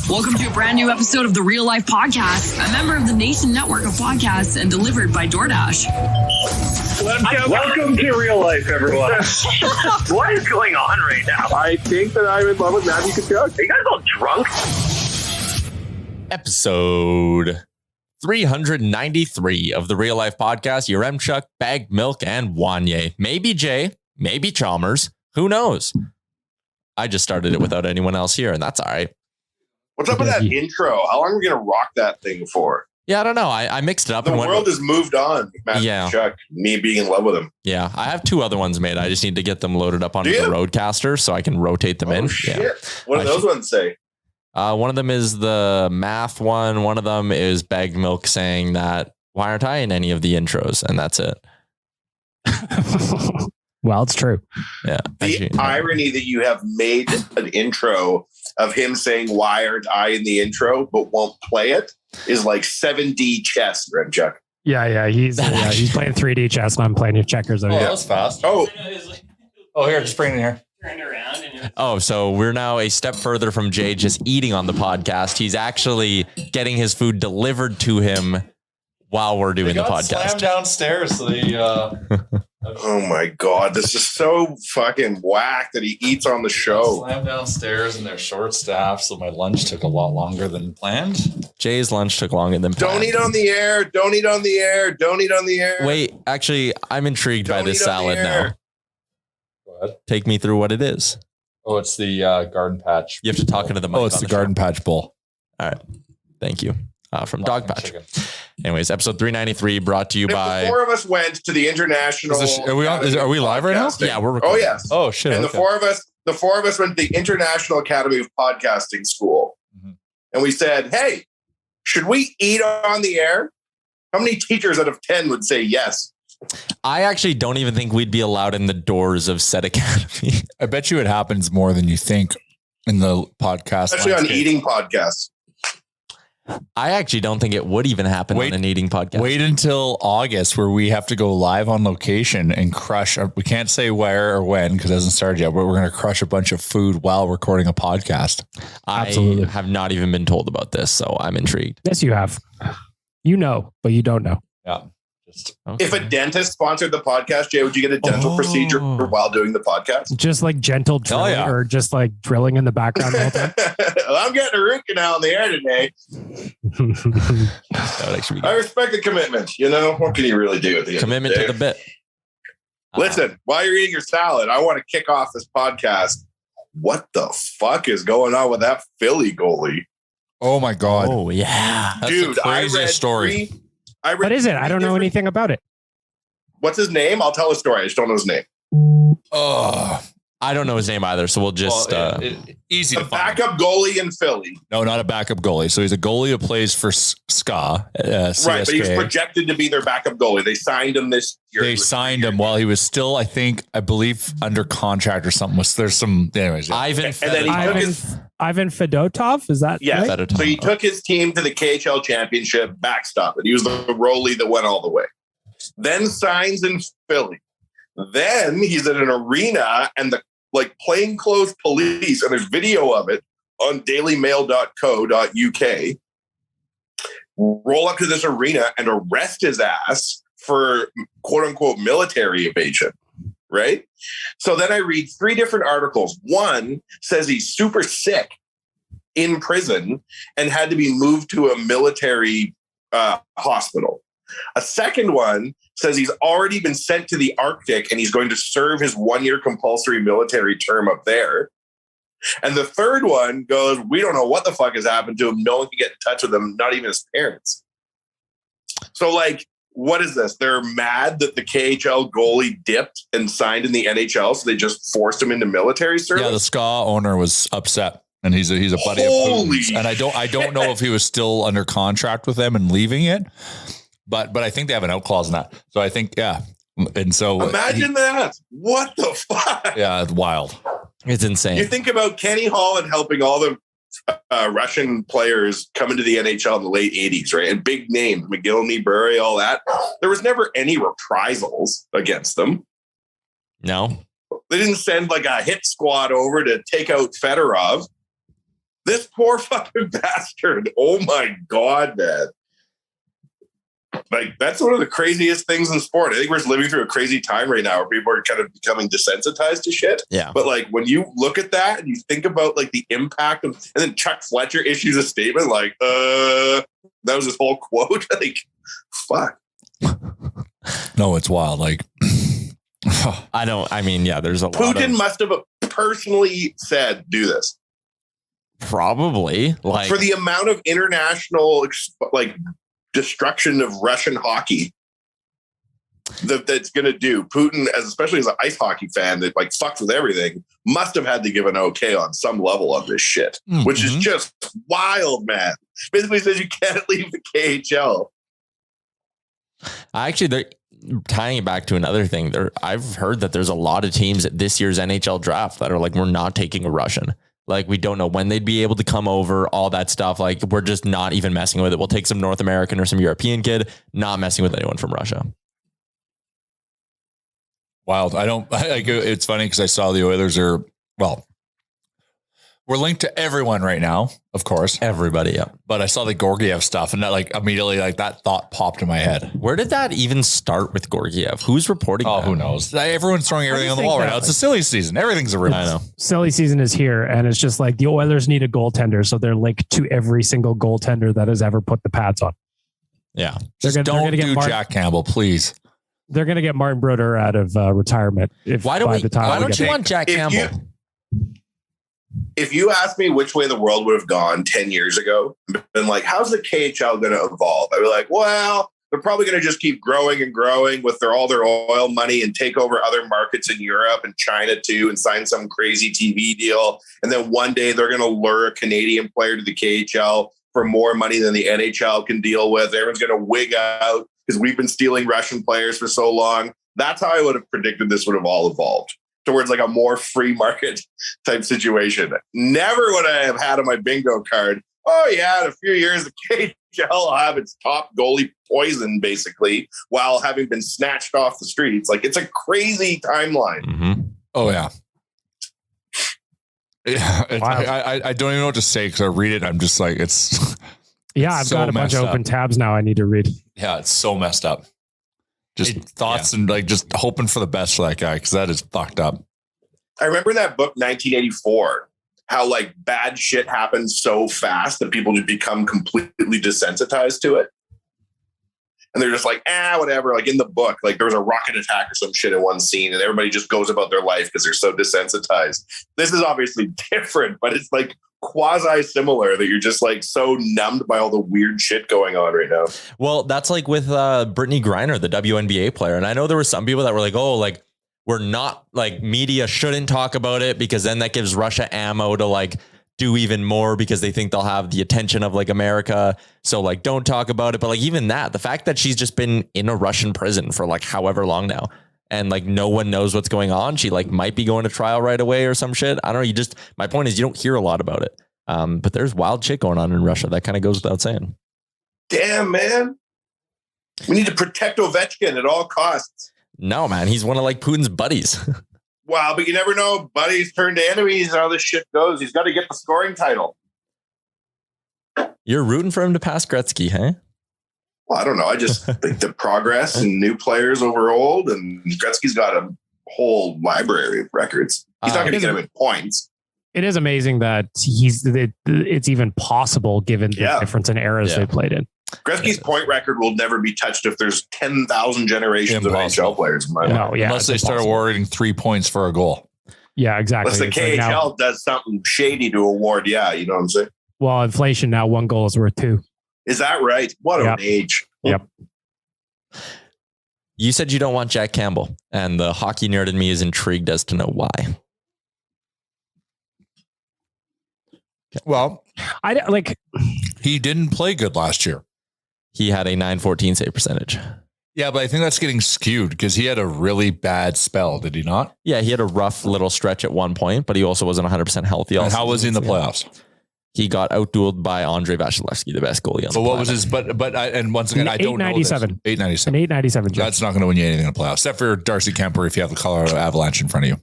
Welcome to a brand new episode of the Real Life Podcast, a member of the Nation Network of Podcasts and delivered by DoorDash. Welcome to Real Life, everyone. What is going on right now? I think that I'm in love with Matthew Tkachuk. Are you guys all drunk? Episode 393 of the Real Life Podcast. Your Chuck, Baggedmilk and Jay. Maybe Jay, maybe Chalmers. Who knows? I just started it without anyone else here, and that's all right. What's up with that intro? How long are we going to rock that thing for? Yeah, I don't know. I mixed it up. The world has moved on. Matthew Tkachuk, me being in love with him. Yeah, I have two other ones made. I just need to get them loaded up onto the Roadcaster so I can rotate them in. Shit. Yeah. What do those ones say? One of them is the math one. One of them is Baggedmilk saying that, why aren't I in any of the intros? And that's it. Well, it's true. Yeah. The irony that you have made an intro of him saying, why aren't I in the intro, but won't play it is like 7D chess, Chuck. Yeah. He's playing 3D chess and I'm playing checkers. Oh, that was fast. Oh, here, just bring it in here. Oh, so we're now a step further from Jay just eating on the podcast. He's actually getting his food delivered to him while we're doing the podcast. Slammed downstairs. So oh my God. This is so fucking whack that he eats on the show. Slammed downstairs and they're short staffed. So my lunch took a lot longer than planned. Jay's lunch took longer than planned. Don't eat on the air. Don't eat on the air. Don't eat on the air. Wait, actually, I'm intrigued by this salad now. Take me through what it is. Oh, it's the Garden Patch. You have to talk into the mic. Oh, it's the Garden Patch Bowl. All right. Thank you. From Dog Patch. Chicken. Anyways, episode 393 brought to you by... The four of us went to the international... Are we live right now? Yeah, we're recording. Oh, yes. Oh, shit. And the four of us went to the International Academy of Podcasting School. Mm-hmm. And we said, hey, should we eat on the air? How many teachers out of 10 would say yes? I actually don't even think we'd be allowed in the doors of said academy. I bet you it happens more than you think in the podcast. Especially on eating podcasts. I actually don't think it would even happen on an eating podcast. Wait until August where we have to go live on location and crush. We can't say where or when because it hasn't started yet, but we're going to crush a bunch of food while recording a podcast. Absolutely. I have not even been told about this, so I'm intrigued. Yes, you have. You know, but you don't know. Yeah. Okay. If a dentist sponsored the podcast, Jay, would you get a dental procedure while doing the podcast? Just like gentle drilling or just like drilling in the background all the time? I'm getting a root canal in the air today. That would actually be good. I respect the commitment. You know, what can you really do at the end commitment of the to the bit? Listen, while you're eating your salad, I want to kick off this podcast. What the fuck is going on with that Philly goalie? Oh my God. Oh yeah. That's dude, the craziest story. What is it? I don't know anything about it. What's his name? I'll tell a story. I just don't know his name. I don't know his name either, so we'll just easy to find. Backup goalie in Philly. No, not a backup goalie. So he's a goalie who plays for SKA. Right, but he's projected to be their backup goalie. They signed him this year. They signed him while he was still, I believe, under contract or something. There's some, anyways. Yeah. Ivan Fedotov, is that right? Fedotov. So he took his team to the KHL championship, backstop it. He was the goalie that went all the way. Then signs in Philly. Then he's at an arena and the plainclothes police, and there's video of it on dailymail.co.uk, roll up to this arena and arrest his ass for quote unquote military evasion. Right. So then I read three different articles. One says he's super sick in prison and had to be moved to a military hospital. A second one says he's already been sent to the Arctic and he's going to serve his 1-year compulsory military term up there. And the third one goes, we don't know what the fuck has happened to him. No one can get in touch with him, not even his parents. So what is this? They're mad that the KHL goalie dipped and signed in the NHL, so they just forced him into military service? Yeah, the SKA owner was upset. And he's a buddy of Putin's. And I don't know if he was still under contract with them and leaving it. But I think they have an out clause in that. So I think, yeah. And so imagine that. What the fuck? Yeah, it's wild. It's insane. You think about Kenny Holland helping all the Russian players come into the NHL in the late 80s, right? And big names, McGillney, Burry, all that. There was never any reprisals against them. No. They didn't send a hit squad over to take out Fedorov. This poor fucking bastard. Oh my God, man. Like, that's one of the craziest things in sport. I think we're just living through a crazy time right now where people are kind of becoming desensitized to shit. Yeah. But like, when you look at that and you think about like the impact of, and then Chuck Fletcher issues a statement like, that was his whole quote. Like, fuck. No, it's wild. Like, there's a lot. Putin must have personally said, do this. Probably, like, for the amount of international destruction of Russian hockey that's going to do. Putin, especially as an ice hockey fan that like fucks with everything, must have had to give an okay on some level of this shit, which is just wild, man. Basically says you can't leave the KHL. Actually, they're tying it back to another thing. I've heard that there's a lot of teams at this year's NHL draft that are like, we're not taking a Russian. Like, we don't know when they'd be able to come over, all that stuff. Like, we're just not even messing with it. We'll take some North American or some European kid, not messing with anyone from Russia. Wild. It's funny because I saw the Oilers we're linked to everyone right now, of course. Everybody, yeah. But I saw the Georgiev stuff and that like immediately like that thought popped in my head. Where did that even start with Georgiev? Who's reporting that? Who knows? Everyone's throwing everything on the wall right now. It's a silly season. Everything's a rumor. I know. Silly season is here, and it's just like the Oilers need a goaltender, so they're linked to every single goaltender that has ever put the pads on. Yeah. Don't do Jack Campbell, please. They're going to get Martin Brodeur out of retirement. Why don't you want Jack Campbell? If you asked me which way the world would have gone 10 years ago, been like, how's the KHL going to evolve? I'd be like, well, they're probably going to just keep growing and growing with all their oil money and take over other markets in Europe and China too and sign some crazy TV deal. And then one day they're going to lure a Canadian player to the KHL for more money than the NHL can deal with. Everyone's going to wig out because we've been stealing Russian players for so long. That's how I would have predicted this would have all evolved, towards like a more free market type situation. Never would I have had on my bingo card, oh yeah, in a few years, the KHL will have its top goalie poisoned basically while having been snatched off the streets. Like, it's a crazy timeline. Mm-hmm. Oh yeah. Yeah. I don't even know what to say because I read it. I'm just like, it's yeah, I've got a bunch of open tabs now I need to read. Yeah, it's so messed up. Just thoughts and like just hoping for the best for that guy because that is fucked up. I remember in that book, 1984, how like bad shit happens so fast that people just become completely desensitized to it. And they're just like, whatever. Like in the book, like there was a rocket attack or some shit in one scene and everybody just goes about their life because they're so desensitized. This is obviously different, but it's like quasi similar that you're just like so numbed by all the weird shit going on right now. Well, that's like with Brittany Griner, the WNBA player. And I know there were some people that were like, oh, like we're not like media shouldn't talk about it because then that gives Russia ammo to like do even more because they think they'll have the attention of like America. So like, don't talk about it. But like even that, the fact that she's just been in a Russian prison for like however long now and like no one knows what's going on. She like might be going to trial right away or some shit. I don't know. My point is you don't hear a lot about it. But there's wild shit going on in Russia. That kind of goes without saying. Damn, man. We need to protect Ovechkin at all costs. No, man. He's one of like Putin's buddies. Wow, but you never know. Buddies turn to enemies and how this shit goes. He's got to get the scoring title. You're rooting for him to pass Gretzky, huh? Well, I don't know. I just think the progress and new players over old, and Gretzky's got a whole library of records. He's not going to get him in points. It is amazing that it's even possible given the difference in eras they played in. Gretzky's point record will never be touched if there's 10,000 generations of NHL players. Unless they start awarding 3 points for a goal. Yeah, exactly. Unless the KHL does something shady to award. Yeah, you know what I'm saying? Well, inflation now, 1 goal is worth 2. Is that right? What an age. Yep. You said you don't want Jack Campbell, and the hockey nerd in me is intrigued as to know why. Well, he didn't play good last year. He had a .914 save percentage. Yeah, but I think that's getting skewed because he had a really bad spell, did he not? Yeah, he had a rough little stretch at one point, but he also wasn't 100% healthy. And how was he in the playoffs? He got outdueled by Andrei Vasilevsky, the best goalie on the planet. But what was his? And once again, I don't know this. 897. An 897. That's not going to win you anything in the playoffs, except for Darcy Kemper if you have the Colorado Avalanche in front of you.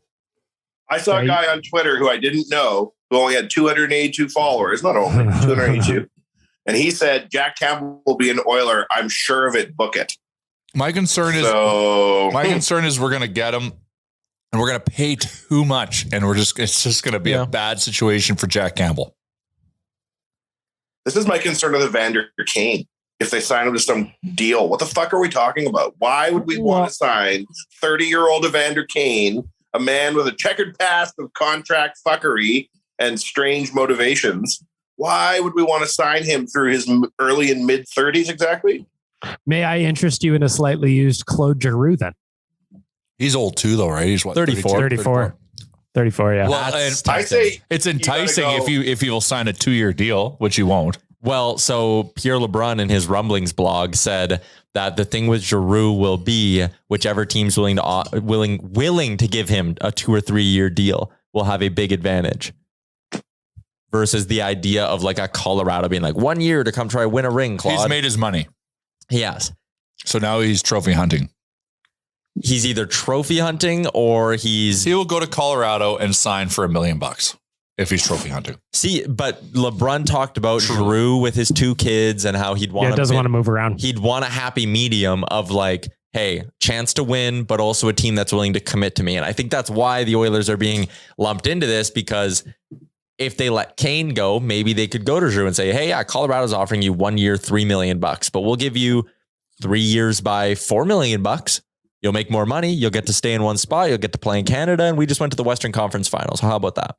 I saw a guy on Twitter who I didn't know who only had 282 followers, not only 282. And he said, Jack Campbell will be an Oiler. I'm sure of it. Book it. My concern is we're going to get him and we're going to pay too much. And it's just going to be a bad situation for Jack Campbell. This is my concern of the Evander Kane. If they sign him to some deal, what the fuck are we talking about? Why would we want to sign 30-year-old Evander Kane, a man with a checkered past of contract fuckery and strange motivations? Why would we want to sign him through his early and mid 30s exactly? May I interest you in a slightly used Claude Giroux then? He's old too, though, right? He's what? 34, yeah. Well, I say it's enticing if you will sign a 2-year deal, which you won't. Well, so Pierre LeBrun in his Rumblings blog said that the thing with Giroux will be whichever team's willing to give him a 2 or 3 year deal will have a big advantage versus the idea of like a Colorado being like 1 year to come try win a ring. Claude. He's made his money. He has. So now he's trophy hunting. He's either trophy hunting or he will go to Colorado and sign for $1 million if he's trophy hunting. See, but LeBrun talked about Giroux with his 2 kids and how he'd want doesn't want to move around. He'd want a happy medium of like, hey, chance to win, but also a team that's willing to commit to me. And I think that's why the Oilers are being lumped into this, because if they let Kane go, maybe they could go to Giroux and say, hey, yeah, Colorado's offering you 1 year, $3 million, but we'll give you 3 years by $4 million. You'll make more money. You'll get to stay in one spot. You'll get to play in Canada. And we just went to the Western Conference Finals. How about that?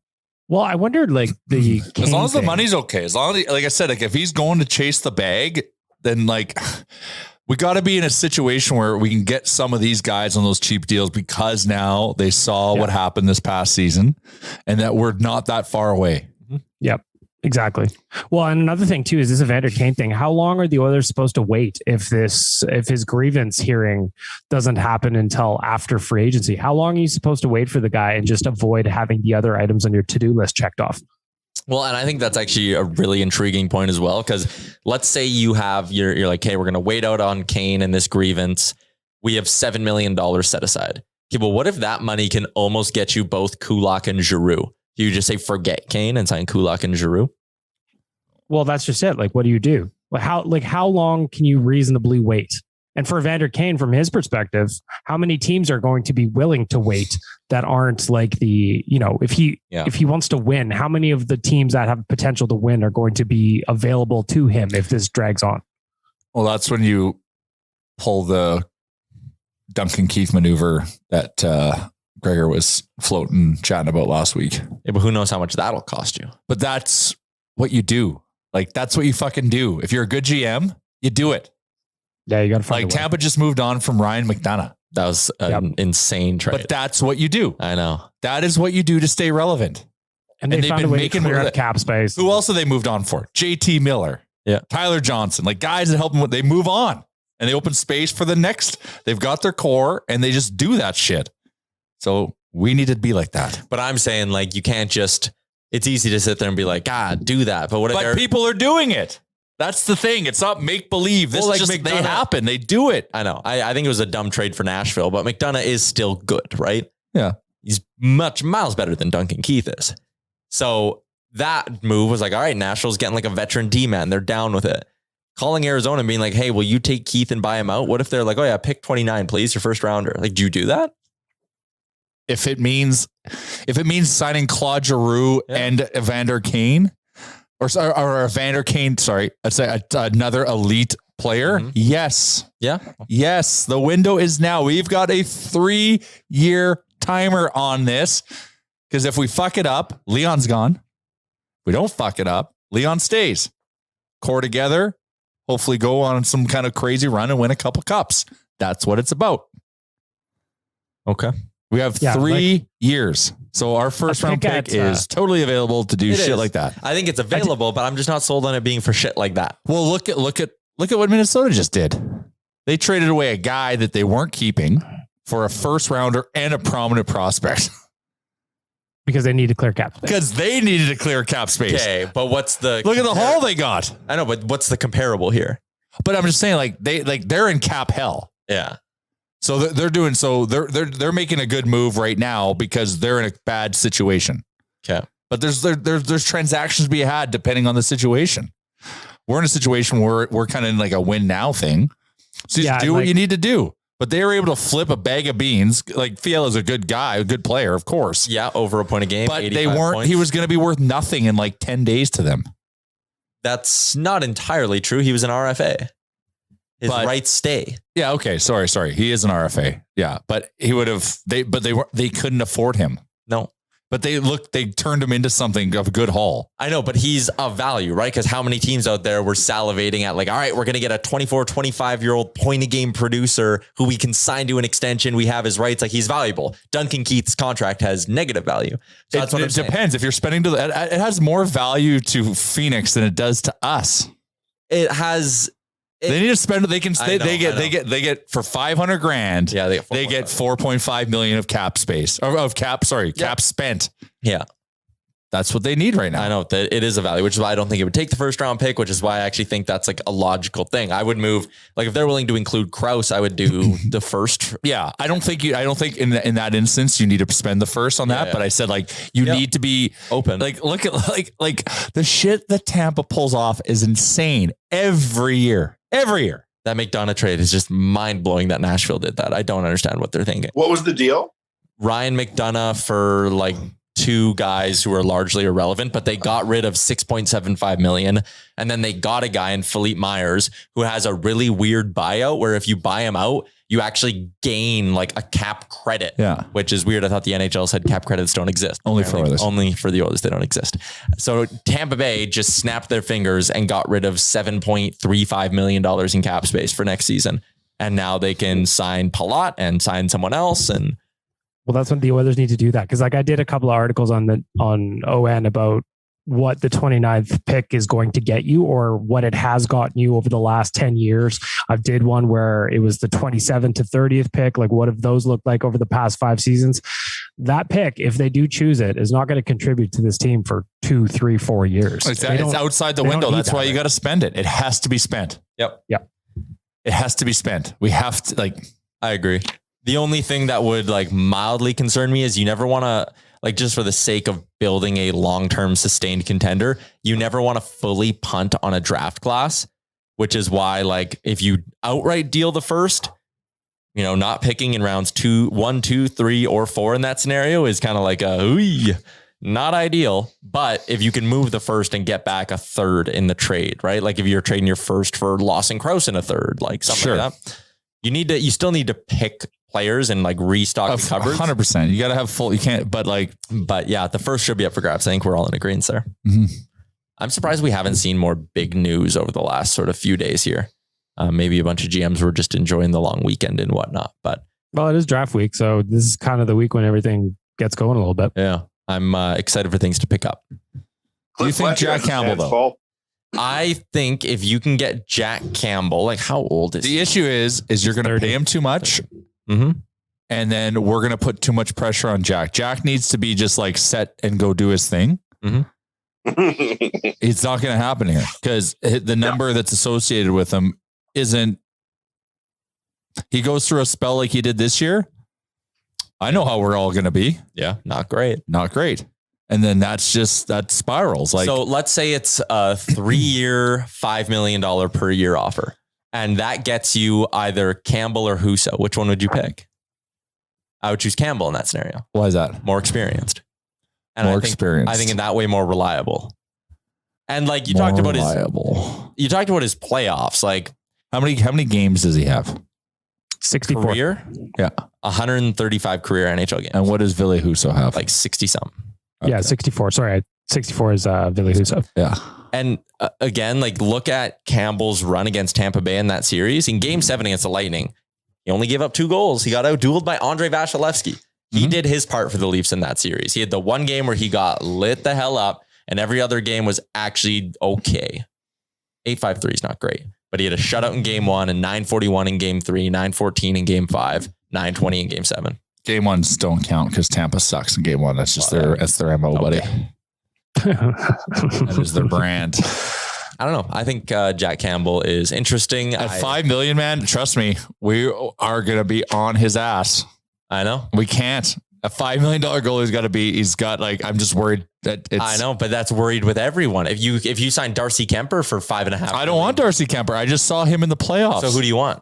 Well, I wondered, like, the as long as the money's okay, as long as, like I said, like if he's going to chase the bag, then like we got to be in a situation where we can get some of these guys on those cheap deals because now they saw what happened this past season and that we're not that far away. Yep, exactly. Well, and another thing too is this Evander Kane thing. How long are the Oilers supposed to wait if his grievance hearing doesn't happen until after free agency? How long are you supposed to wait for the guy and just avoid having the other items on your to-do list checked off? Well, and I think that's actually a really intriguing point as well, because let's say you're like, hey, we're going to wait out on Kane and this grievance. We have $7 million set aside. Okay, well, what if that money can almost get you both Kulak and Giroux? Do you just say forget Kane and sign Kulak and Giroux? Well, that's just it. Like, what do you do? How long can you reasonably wait? And for Evander Kane, from his perspective, how many teams are going to be willing to wait that aren't like if he wants to win, how many of the teams that have potential to win are going to be available to him if this drags on? Well, that's when you pull the Duncan Keith maneuver that Gregor was chatting about last week. Yeah, but who knows how much that'll cost you? But that's what you do. Like, that's what you fucking do. If you're a good GM, you do it. Yeah, you got to find like Tampa just moved on from Ryan McDonough. That was an insane trade. But that's what you do. I know. That is what you do to stay relevant. And they've been making clear cap space. Who else have they moved on for? JT Miller. Yeah. Tyler Johnson. Like guys that help them. They move on and they open space for the next. They've got their core and they just do that shit. So we need to be like that. But I'm saying like you can't just. It's easy to sit there and be like, do that. But people are doing it. That's the thing. It's not make believe. This is just they happen. They do it. I know. I think it was a dumb trade for Nashville, but McDonough is still good, right? Yeah. He's miles better than Duncan Keith is. So that move was like, all right, Nashville's getting like a veteran D-man. They're down with it. Calling Arizona and being like, hey, will you take Keith and buy him out? What if they're like, oh yeah, pick 29, please, your first rounder. Like, do you do that? If it means signing Claude Giroux and Evander Kane, or Evander Kane, sorry, I'd say another elite player. Mm-hmm. Yes. Yeah. Yes. The window is now. We've got a 3-year timer on this because if we fuck it up, Leon's gone. If we don't fuck it up, Leon stays. Core together, hopefully go on some kind of crazy run and win a couple cups. That's what it's about. Okay. We have 3 years. So our first round pick is totally available to do shit like that. I think it's available, but I'm just not sold on it being for shit like that. Well, look at what Minnesota just did. They traded away a guy that they weren't keeping for a first rounder and a prominent prospect. Because they need to clear cap space. Because they needed to clear cap space. Okay, but what's the look at the haul they got? I know, but what's the comparable here? But I'm just saying, they're in cap hell. Yeah. So they're making a good move right now because they're in a bad situation. Okay. but there's transactions to be had depending on the situation. We're in a situation where we're kind of in like a win now thing. So you do what you need to do. But they were able to flip a bag of beans. Like Fiala's a good guy, a good player, of course. Yeah, over a point a game. But they weren't. Points. He was going to be worth nothing in like 10 days to them. That's not entirely true. He was an RFA. His rights stay. Yeah. Okay. Sorry. He is an RFA. Yeah, but he would have. They couldn't afford him. No. But they turned him into something of a good haul. I know, but he's of value, right? Because how many teams out there were salivating at like, all right, we're going to get a 24, 25-year-old point-a-game producer who we can sign to an extension. We have his rights. Like, he's valuable. Duncan Keith's contract has negative value. So that's what I'm saying. It depends. If you're spending it has more value to Phoenix than it does to us. It has... They need to spend. They get for $500,000. Yeah, they get 4.5 million of cap space cap spent. Yeah, that's what they need right now. I know that it is a value, which is why I don't think it would take the first round pick. Which is why I actually think that's like a logical thing. I would move like if they're willing to include Krause, I would do the first. Yeah, I don't think in that instance you need to spend the first on that. Yeah. But I said like you need to be open. Like look at like the shit that Tampa pulls off is insane every year. Every year. That McDonough trade is just mind blowing that Nashville did that. I don't understand what they're thinking. What was the deal? Ryan McDonough for like two guys who are largely irrelevant, but they got rid of $6.75 million. And then they got a guy in Philippe Myers who has a really weird buyout where if you buy him out, you actually gain like a cap credit, which is weird. I thought the NHL said cap credits don't exist. Only for the Oilers, they don't exist. So Tampa Bay just snapped their fingers and got rid of $7.35 million in cap space for next season. And now they can sign Palat and sign someone else. And well, that's when the Oilers need to do that. Because like I did a couple of articles on ON about what the 29th pick is going to get you or what it has gotten you over the last 10 years. I did one where it was the 27th to 30th pick. Like what have those looked like over the past 5 seasons? That pick, if they do choose it, is not going to contribute to this team for 2, 3, 4 years. It's outside the window. That's why you got to spend it. It has to be spent. Yep. It has to be spent. We have to I agree. The only thing that would like mildly concern me is you never want to, like, just for the sake of building a long-term sustained contender, you never want to fully punt on a draft class, which is why, like, if you outright deal the first, not picking in rounds 1, 2, 3, or 4 in that scenario is kind of like not ideal. But if you can move the first and get back a third in the trade, right? Like if you're trading your first for Lawson Krause in a third, like something like that, you still need to pick players and like restock the cupboards. 100%. You got to have full, you can't, but yeah, the first should be up for grabs. I think we're all in agreement there. Mm-hmm. I'm surprised we haven't seen more big news over the last sort of few days here. Maybe a bunch of GMs were just enjoying the long weekend and whatnot, well, it is draft week. So this is kind of the week when everything gets going a little bit. Yeah. I'm excited for things to pick up. Do you think Jack Campbell though? I think if you can get Jack Campbell, like how old is the issue is you're going to pay him too much. Mm-hmm. And then we're going to put too much pressure on Jack. Jack needs to be just like set and go do his thing. Mm-hmm. It's not going to happen here because the number that's associated with him isn't. He goes through a spell like he did this year. I know how we're all going to be. Yeah. Not great. And then that spirals. So let's say it's a 3-year, $5 million per year offer. And that gets you either Campbell or Husso. Which one would you pick? I would choose Campbell in that scenario. Why is that? More experienced. And I think in that way, more reliable. And like you talked about his playoffs. Like how many games does he have? 64. Career? Yeah. 135 career NHL games. And what does Ville Husso have? Like 60 something. Okay. Yeah, 64. Sorry, 64 is Ville Husso. Yeah. And again, like look at Campbell's run against Tampa Bay in that series. In Game 7 against the Lightning, he only gave up 2 goals. He got out-dueled by Andrei Vasilevsky. He did his part for the Leafs in that series. He had the one game where he got lit the hell up, and every other game was actually okay. 8-5-3 is not great, but he had a shutout in Game 1 and 941 in Game 3, 914 in Game 5, 920 in Game 7. Game 1s don't count because Tampa sucks in Game 1. That's just their MO, buddy. That is their brand. I don't know. I think Jack Campbell is interesting. At $5 million, man, trust me, we are going to be on his ass. I know. We can't. A $5 million goalie's got to be. He's got like. I'm just worried that it's. I know, but that's worried with everyone. If you sign Darcy Kemper for $5.5, I don't want Darcy Kemper. I just saw him in the playoffs. So who do you want?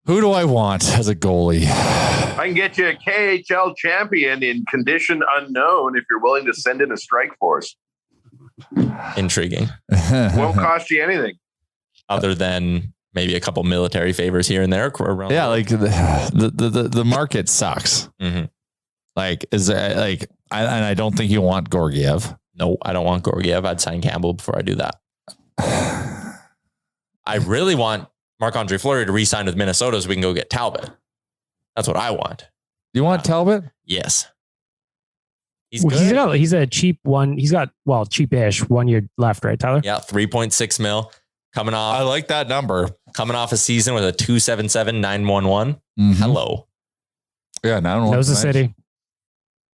Who do I want as a goalie? I can get you a KHL champion in condition unknown if you're willing to send in a strike force. Intriguing. Won't cost you anything. Other than maybe a couple military favors here and there. Yeah, like the market sucks. Mm-hmm. Like, is there like, I don't think you want Georgiev. No, I don't want Georgiev. I'd sign Campbell before I do that. I really want Marc-Andre Fleury to re-sign with Minnesota so we can go get Talbot. That's what I want. You want Talbot? Yes. He's good. He's a cheap one. He's got, cheap-ish 1 year left, right, Tyler? Yeah, 3.6 mil coming off. I like that number. Coming off a season with a 2.77, 9.11. Mm-hmm. Hello. Yeah, now knows the city.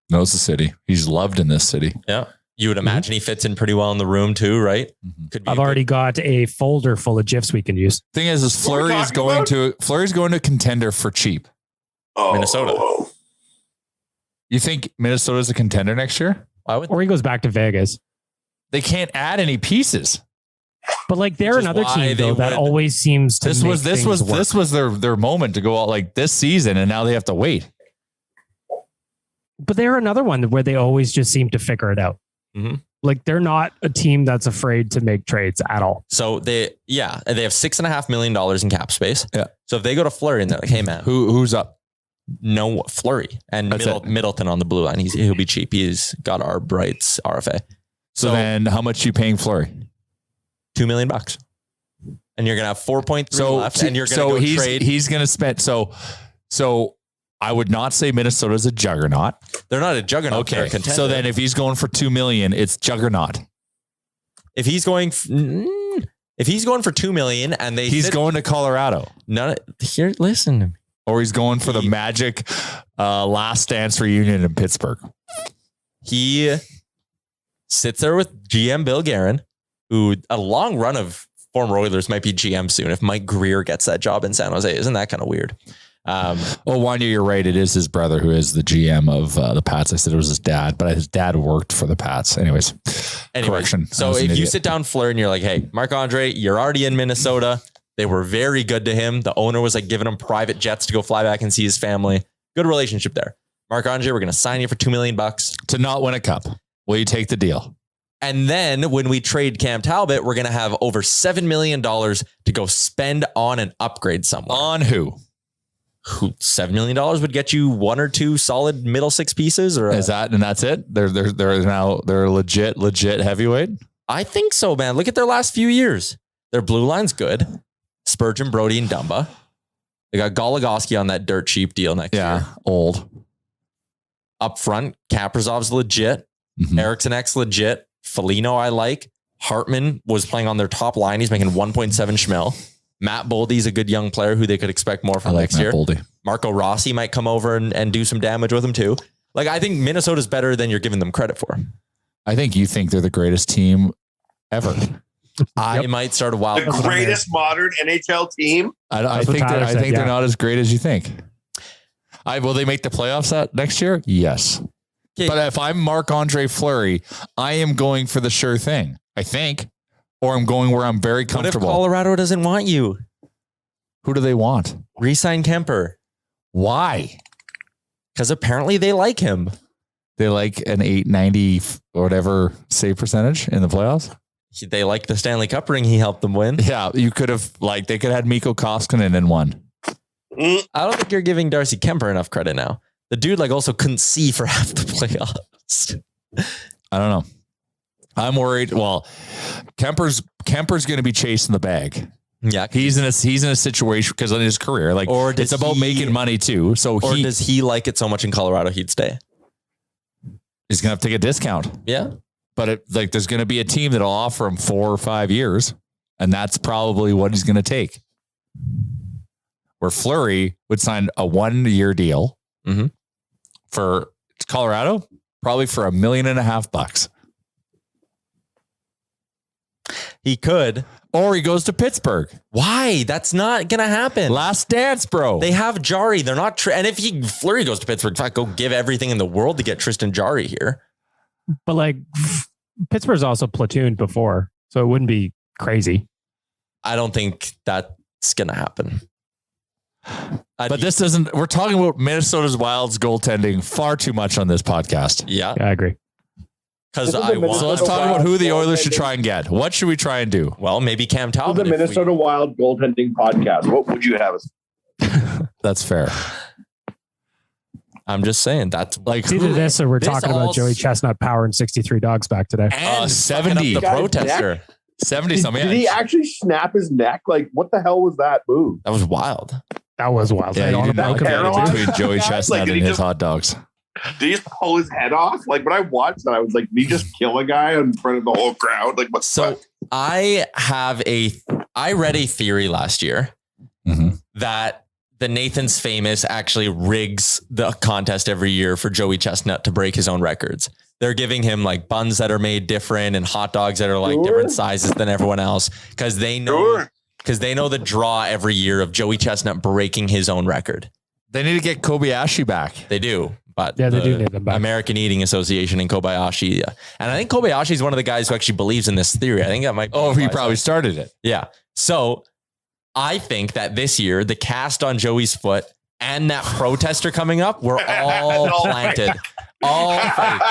Knows the city. He's loved in this city. Yeah. You would imagine he fits in pretty well in the room too, right? Mm-hmm. I've already got a folder full of GIFs we can use. Thing is Fleury's going to contender for cheap. Oh, Minnesota. You think Minnesota's a contender next year? Or he goes back to Vegas. They can't add any pieces. But like they're another team though that always seems to. This was their moment to go out like this season, and now they have to wait. But they're another one where they always just seem to figure it out. Mm-hmm. Like they're not a team that's afraid to make trades at all. So they have $6.5 million in cap space. Yeah. So if they go to Fleury and they're like, hey man, who's up? No, Fleury and Middleton on the blue line. He'll be cheap. He's got our Brights RFA. So then how much are you paying Fleury? $2 million. And you're gonna have 4.3 left. And you're gonna trade. He's gonna spend so I would not say Minnesota's a juggernaut. They're not a juggernaut. Okay. So then if he's going for $2 million, it's juggernaut. If he's going for $2 million and he's going to Colorado. Listen to me. Or he's going for the Magic last dance reunion in Pittsburgh. He sits there with GM Bill Guerin, who a long run of former Oilers might be GM soon if Mike Greer gets that job in San Jose. Isn't that kind of weird? Guanyu, you're right. It is his brother who is the GM of the Pats. I said it was his dad, but his dad worked for the Pats. Anyways, correction. So if you sit down Fleury and you're like, hey, Marc-Andre, you're already in Minnesota. They were very good to him. The owner was like giving him private jets to go fly back and see his family. Good relationship there. Marc-Andre, we're going to sign you for $2 million to not win a cup. Will you take the deal? And then when we trade Cam Talbot, we're going to have over $7 million to go spend on an upgrade somewhere. On who? $7 million would get you one or two solid middle six pieces, or that's it? They're legit heavyweight. I think so, man. Look at their last few years. Their blue line's good. Spurgeon, Brody, and Dumba. They got Goligoski on that dirt cheap deal next year. Old. Up front, Kaprizov's legit. Mm-hmm. Eriksson legit. Foligno I like. Hartman was playing on their top line. He's making 1.7 schmil. Matt Boldy's a good young player who they could expect more from next year. Boldy. Marco Rossi might come over and do some damage with him too. Like, I think Minnesota's better than you're giving them credit for. I think you think they're the greatest team ever. I might start a wild. The greatest modern NHL team. I think they're not as great as you think. Will they make the playoffs next year? Yes. Okay. But if I'm Marc-Andre Fleury, I am going for the sure thing. I think. Or I'm going where I'm very comfortable. What if Colorado doesn't want you? Who do they want? Re-sign Kemper. Why? Because apparently they like him. They like an 890 or whatever save percentage in the playoffs. They like the Stanley Cup ring he helped them win. Yeah, they could have had Mikko Koskinen and won. I don't think you're giving Darcy Kemper enough credit now. The dude also couldn't see for half the playoffs. I don't know. I'm worried. Well, Kemper's going to be chasing the bag. Yeah, he's in a situation because in his career, it's about making money too. So does he like it so much in Colorado he'd stay? He's gonna have to take a discount. Yeah, but there's going to be a team that'll offer him 4 or 5 years, and that's probably what he's going to take. Where Fleury would sign a 1-year deal for Colorado, probably for $1.5 million. He could. Or he goes to Pittsburgh. Why? That's not going to happen. Last dance, bro. They have Jarry. They're not. And if Fleury goes to Pittsburgh, in fact, go give everything in the world to get Tristan Jarry here. But like Pittsburgh's also platooned before, so it wouldn't be crazy. I don't think that's going to happen. But this isn't. We're talking about Minnesota's Wild's goaltending far too much on this podcast. Yeah, I agree. Because so let's talk about who the Oilers should try and get. What should we try and do? Well, maybe Cam Talbot. The Minnesota Wild goaltending podcast. What would you have us? That's fair. I'm just saying that's like it's either this or we're talking about Joey Chestnut powering 63 dogs back today. And 70 the protester. 70 something. Did he actually snap his neck? Like, what the hell was that move? That was wild. That was wild. Yeah, you did not compare between Joey Chestnut and his hot dogs. Did he just pull his head off? Like when I watched that, I was like, did he just kill a guy in front of the whole crowd? Like what? So I read a theory last year that the Nathan's Famous actually rigs the contest every year for Joey Chestnut to break his own records. They're giving him like buns that are made different and hot dogs that are like different sizes than everyone else because they know the draw every year of Joey Chestnut breaking his own record. They need to get Kobayashi back. They do. But yeah, they do need them back. American Eating Association and Kobayashi. Yeah. And I think Kobayashi is one of the guys who actually believes in this theory. I think that might be. Oh, he probably started it. Yeah. So I think that this year, the cast on Joey's foot and that protester coming up, we're all planted. All fake.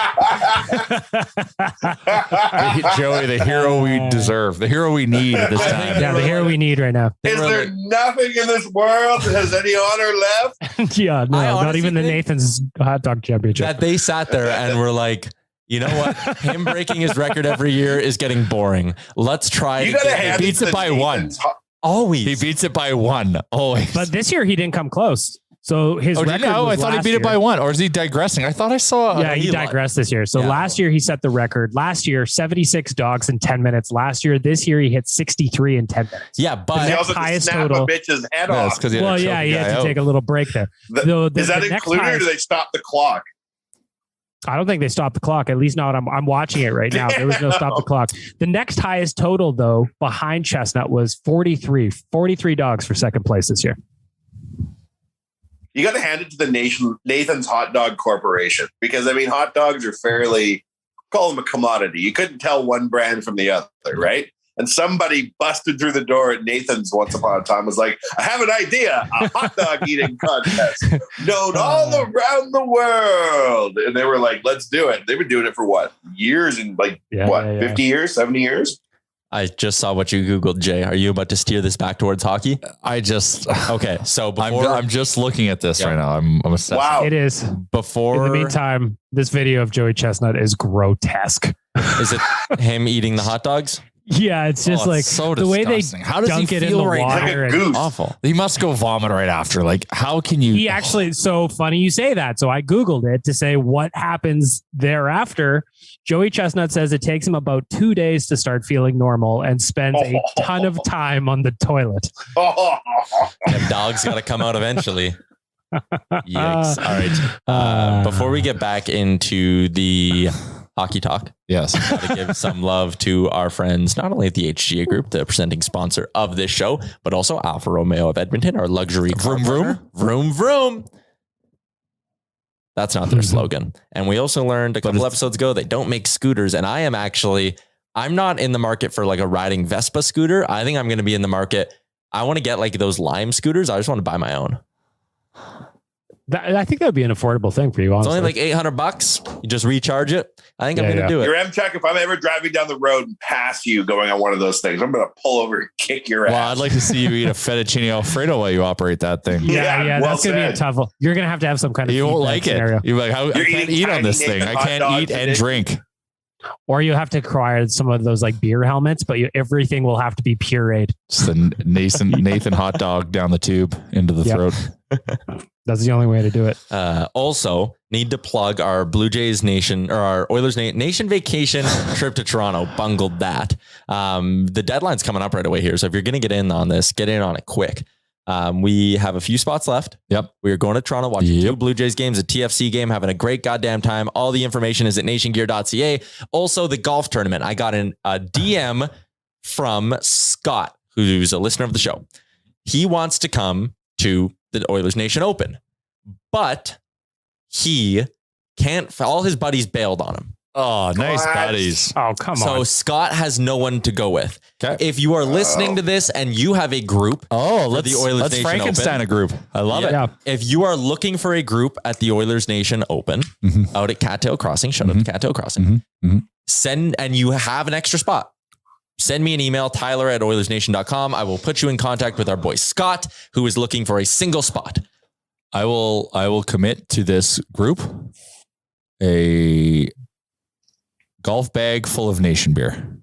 Joey, the hero we deserve, the hero we need at this time. Yeah, the hero we need right now. Is there nothing in this world that has any honor left? Yeah, no, not even the Nathan's hot dog championship. That they sat there and were like, you know what? Him breaking his record every year is getting boring. Let's try. He beats it by one. Always. He beats it by one. Always. But this year he didn't come close. So his record I thought he beat it by one. Or is he digressing? I thought I saw. Yeah, he digressed this year. So last year he set the record. Last year, 76 dogs in 10 minutes. This year he hit 63 in 10 minutes. Yeah, but the next highest total. A bitch's head off. Well, yeah, he had to take a little break there. Is that included or do they stop the clock? I don't think they stopped the clock. At least not. I'm watching it right now. There was no stop the clock. The next highest total, though, behind Chestnut was 43 dogs for second place this year. You got to hand it to the Nathan's Hot Dog Corporation because, I mean, hot dogs are fairly, call them a commodity. You couldn't tell one brand from the other, right? And somebody busted through the door at Nathan's once upon a time, was like, I have an idea, a hot dog eating contest known all around the world. And they were like, let's do it. They've been doing it for what? Years and 50 years, 70 years? I just saw what you Googled, Jay. Are you about to steer this back towards hockey? Okay. So I'm just looking at this right now. I'm assessing. Wow. It is. In the meantime, this video of Joey Chestnut is grotesque. Is it him eating the hot dogs? Yeah, it's just like so the way they how does dunk he it in feel the right water. now? It's awful. He must go vomit right after. Like, how can you? He actually, so funny you say that. So I Googled it to say what happens thereafter. Joey Chestnut says it takes him about 2 days to start feeling normal and spends a ton of time on the toilet. The dog's got to come out eventually. Yikes. All right. Before we get back into the hockey talk. Yes. Got to give some love to our friends, not only at the HGA Group, the presenting sponsor of this show, but also Alfa Romeo of Edmonton, our luxury car partner. Vroom, vroom. That's not their slogan. And we also learned a couple episodes ago, they don't make scooters. And I'm not in the market for like a riding Vespa scooter. I think I'm going to be in the market. I want to get like those Lime scooters. I just want to buy my own. I think that would be an affordable thing for you. Honestly. It's only like $800. You just recharge it. I think I'm going to do it. Your M-Check, if I'm ever driving down the road and pass you going on one of those things, I'm going to pull over and kick your ass. Well, I'd like to see you eat a fettuccine Alfredo while you operate that thing. Yeah, that's going to be a tough one. You're going to have some kind of. You won't like scenario. it. You're like, I can't eat on this thing. I can't eat and drink. Or you have to acquire some of those like beer helmets, but everything will have to be pureed. Just the Nathan hot dog down the tube into the throat. That's the only way to do it. Also, need to plug our Blue Jays Nation or our Oilers Nation vacation trip to Toronto. Bungled that. The deadline's coming up right away here. So if you're going to get in on this, get in on it quick. We have a few spots left. Yep. We are going to Toronto, watching 2 Blue Jays games, a TFC game, having a great goddamn time. All the information is at nationgear.ca. Also, the golf tournament. I got a DM from Scott, who's a listener of the show. He wants to come to the Oilers Nation Open, but he can't. All his buddies bailed on him. Oh, nice buddies. Oh, come on. So Scott has no one to go with. Okay. If you are listening to this and you have a group, let's Nation Frankenstein Open, a group. I love it. Yeah. if you are looking for a group at the Oilers Nation Open out at Cattail Crossing, shout out to Cattail Crossing, send, and you have an extra spot, send me an email, tyler@oilersnation.com. I will put you in contact with our boy Scott, who is looking for a single spot. I will commit to this group a golf bag full of Nation beer.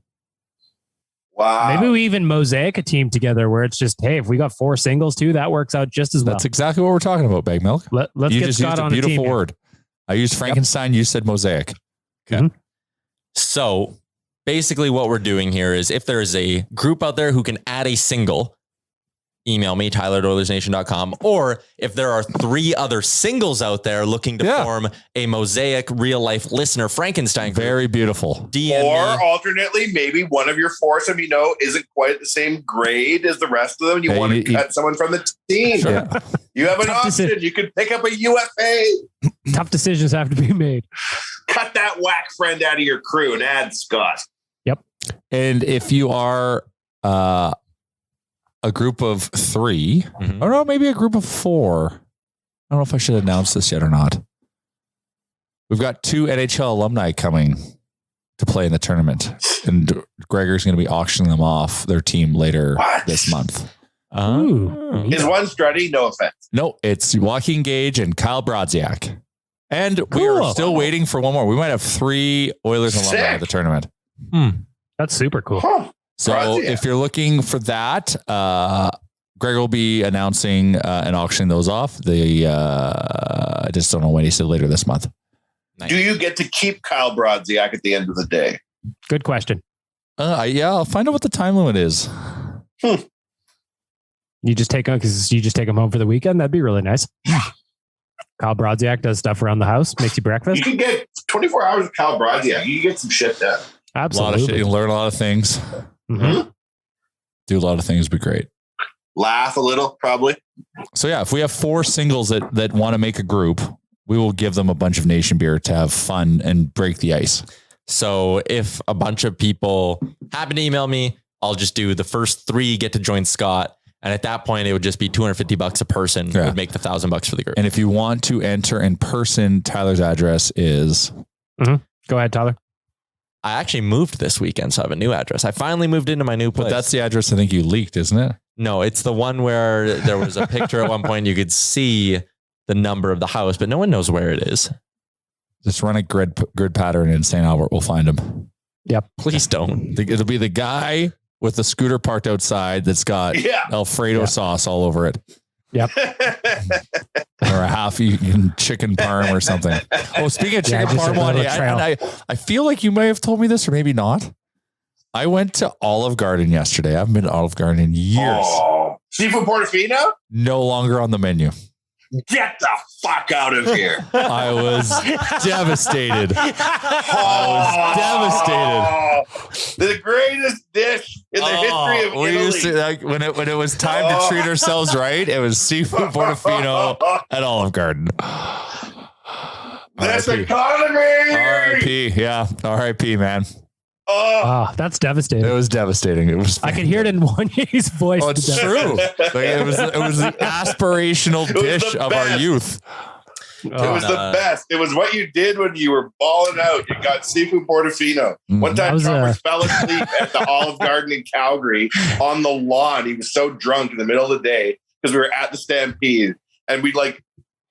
Wow. Maybe we even mosaic a team together where it's just, hey, if we got 4 singles too, that works out just as well. That's exactly what we're talking about, Baggedmilk. Let's You get just Scott used a on a beautiful team. word. I used Frankenstein. You said mosaic. Okay. So basically what we're doing here is if there is a group out there who can add a single, email me, tyler@oilersnation.com. Or if there are 3 other singles out there looking to form a mosaic real life listener Frankenstein group, Very beautiful. DM Or me. alternately, maybe one of your foursome, isn't quite the same grade as the rest of them. You want to cut someone from the team. Sure. You have an Tough option. decision. You could pick up a UFA. Tough decisions have to be made. Cut that whack friend out of your crew and add Scott. And if you are a group of 3, or no, maybe a group of 4. I don't know if I should announce this yet or not. We've got 2 NHL alumni coming to play in the tournament, and Gregor's going to be auctioning them off their team later this month. Ooh. Is one Strutty? No offense. No, it's Joaquin Gage and Kyle Brodziak. And we are still waiting for one more. We might have 3 Oilers alumni at the tournament. That's super cool. Huh. So Brodziak. if you're looking for that, Greg will be announcing and auctioning those off. I just don't know when. He said later this month. Nice. Do you get to keep Kyle Brodziak at the end of the day? Good question. I'll find out what the time limit is. You just take him home for the weekend. That'd be really nice. Kyle Brodziak does stuff around the house, makes you You breakfast. can get 24 hours of Kyle Brodziak. You can get some shit done. A lot of shit. Absolutely. You can learn a lot of things. Mhm. Do a lot of things. Be great. Laugh a little, probably. So yeah, if we have 4 singles that want to make a group, we will give them a bunch of Nation beer to have fun and break the ice. So if a bunch of people happen to email me, I'll just do the first 3 get to join Scott. And at that point, it would just be $250 a person. Yeah. Would make the $1,000 for the group. And if you want to enter in person, Tyler's address is Go ahead, Tyler. I actually moved this weekend, so I have a new address. I finally moved into my new place. But that's the address I think you leaked, isn't it? No, it's the one where there was a picture at one point. You could see the number of the house, but no one knows where it is. Just run a grid pattern in St. Albert. We'll find him. Yep. Please don't. It'll be the guy with the scooter parked outside that's got Alfredo sauce all over it. Yep. Or a half-eaten chicken parm or something. Oh, speaking of chicken just parm, a trail. I feel like you may have told me this or maybe not. I went to Olive Garden yesterday. I haven't been to Olive Garden in years. Oh. Seafood Portofino? No longer on the menu. Get the fuck out of here. I was devastated. The greatest dish in the history of We Italy. used to, like, when it was time to treat ourselves right, it was seafood Portofino at Olive Garden. That's R.I.P. economy. R.I.P. Yeah, R.I.P. Man. Oh, that's devastating. It was devastating. It was. I could hear it in Wanye's voice. Oh, it's true. Like, it was the aspirational It was dish the of our best. youth. It was the best. It was what you did when you were balling out. You got seafood Portofino. One time, Chalmers fell asleep at the Olive Garden in Calgary on the lawn. He was so drunk in the middle of the day because we were at the Stampede. And we,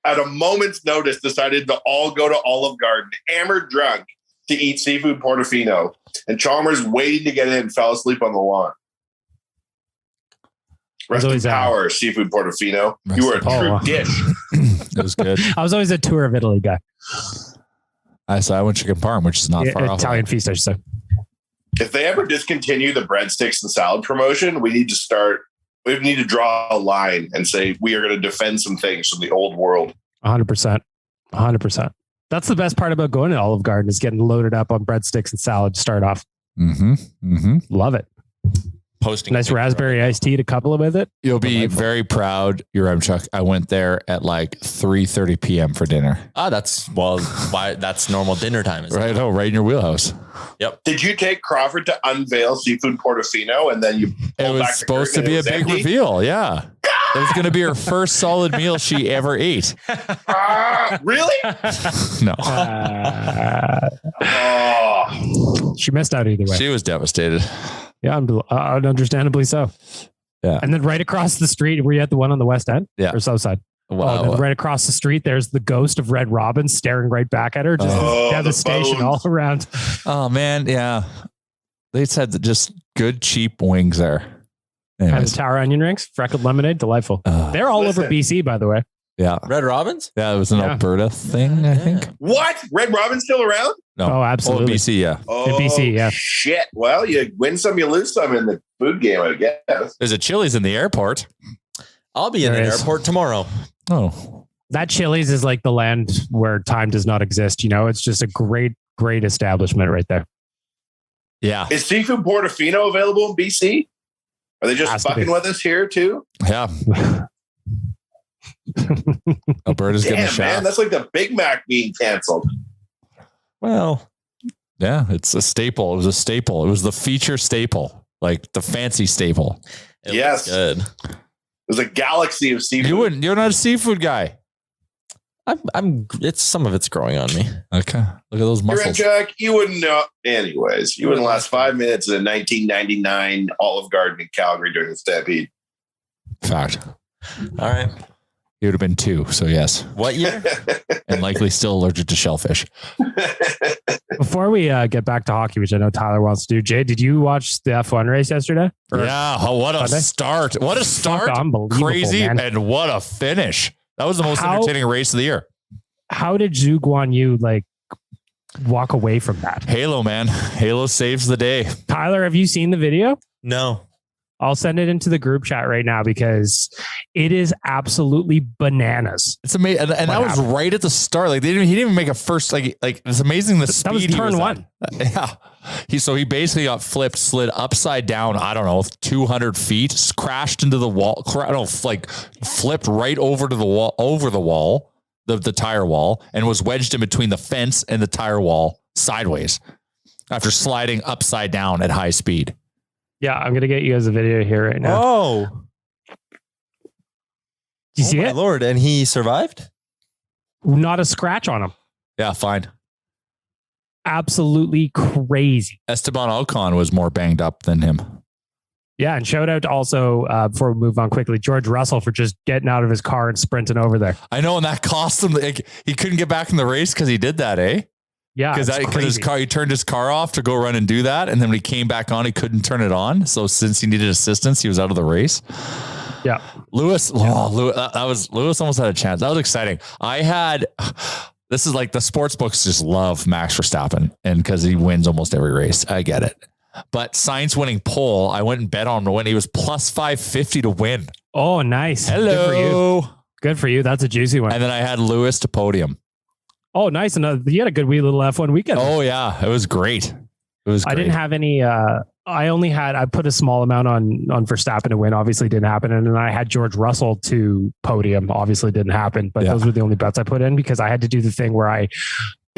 at a moment's notice, decided to all go to Olive Garden, hammered drunk, to eat seafood Portofino. And Chalmers, waiting to get in, fell asleep on the lawn. Rest in power, seafood Portofino. You were a true dish. It was good. I was always a tour of Italy guy. I went chicken parm, which is not far off. Italian feast, I should say. If they ever discontinue the breadsticks and salad promotion, we need to draw a line and say we are going to defend some things from the old world. 100%. 100%. That's the best part about going to Olive Garden is getting loaded up on breadsticks and salad to start off. Mm-hmm. Mm-hmm. Love it. posting. Nice raspberry iced tea to couple it with it. You'll be very proud, Chuck. I went there at like 3:30 p.m. for dinner. That's normal dinner time. Right. Oh, right in your wheelhouse. Yep. Did you take Crawford to unveil seafood Portofino and then you? It was supposed to be a big reveal. Yeah. It was going to be her first solid meal she ever ate. Really? No. She missed out either way. She was devastated. Yeah, understandably so. Yeah. And then right across the street, were you at the one on the West End? Yeah. Or South Side? Wow. And then right across the street, there's the ghost of Red Robin staring right back at her. Just devastation all around. Oh, man. Yeah. They said just good, cheap wings there. And the Tower Onion rings, freckled lemonade, delightful. They're all over BC, by the way. Yeah. Red Robins? Yeah, it was an Alberta thing, I think. What? Red Robin's still around? No. Oh, absolutely. Oh, BC, yeah. Oh, in BC, yeah. Shit. Well, you win some, you lose some in the food game, I guess. There's a Chili's in the airport. I'll be in the airport tomorrow. Oh. That Chili's is like the land where time does not exist. You know, it's just a great, great establishment right there. Yeah. Is seafood Portofino available in BC? Are they just fucking with us here too? Yeah. Alberta's getting a shot. Man, that's like the Big Mac being canceled. Well, yeah, it's a staple. It was a staple. It was the feature staple, like the fancy staple. Yes. Good. It was a galaxy of seafood. You're not a seafood guy. It's some of it's growing on me. Okay. Look at those muscles. Jack, you wouldn't know. Anyways, you wouldn't last 5 minutes in a 1999 Olive Garden in Calgary during the Stampede. Fact. All right. You would have been 2. So yes. What year? And likely still allergic to shellfish. Before we get back to hockey, which I know Tyler wants to do, Jay, did you watch the F1 race yesterday? Yeah. Oh, what a start. What a start. Unbelievable, Crazy. Man. And what a finish. That was the most entertaining race of the year. How did Zhou Guanyu walk away from that? Halo, man. Halo saves the day. Tyler, have you seen the video? No. I'll send it into the group chat right now because it is absolutely bananas. It's amazing. And that was right at the start. Like he didn't even make a first, like it's amazing the speed. That was turn one. Yeah. He basically got flipped, slid upside down, I don't know, 200 feet, crashed into the wall, flipped right over to the wall, the tire wall, and was wedged in between the fence and the tire wall sideways after sliding upside down at high speed. Yeah, I'm going to get you guys a video here right now. Oh. Do you see my it? Lord. And he survived? Not a scratch on him. Yeah, fine. Absolutely crazy. Esteban Ocon was more banged up than him. Yeah, and shout out to also, before we move on quickly, George Russell for just getting out of his car and sprinting over there. I know, and that cost him. Like, he couldn't get back in the race because he did that, eh? Yeah, because he turned his car off to go run and do that, and then when he came back on, he couldn't turn it on. So since he needed assistance, he was out of the race. Yeah, Lewis almost had a chance. That was exciting. This is like the sports books just love Max Verstappen, and because he wins almost every race, I get it. But Sainz winning pole, I went and bet on him to win. He was plus 550 to win. Oh, nice. Hello. Good for you. That's a juicy one. And then I had Lewis to podium. Oh, nice. And you had a good wee little F1 weekend. Oh, yeah. It was great. I didn't have any. I put a small amount on Verstappen to win. Obviously didn't happen. And then I had George Russell to podium. Obviously didn't happen. But those were the only bets I put in because I had to do the thing where I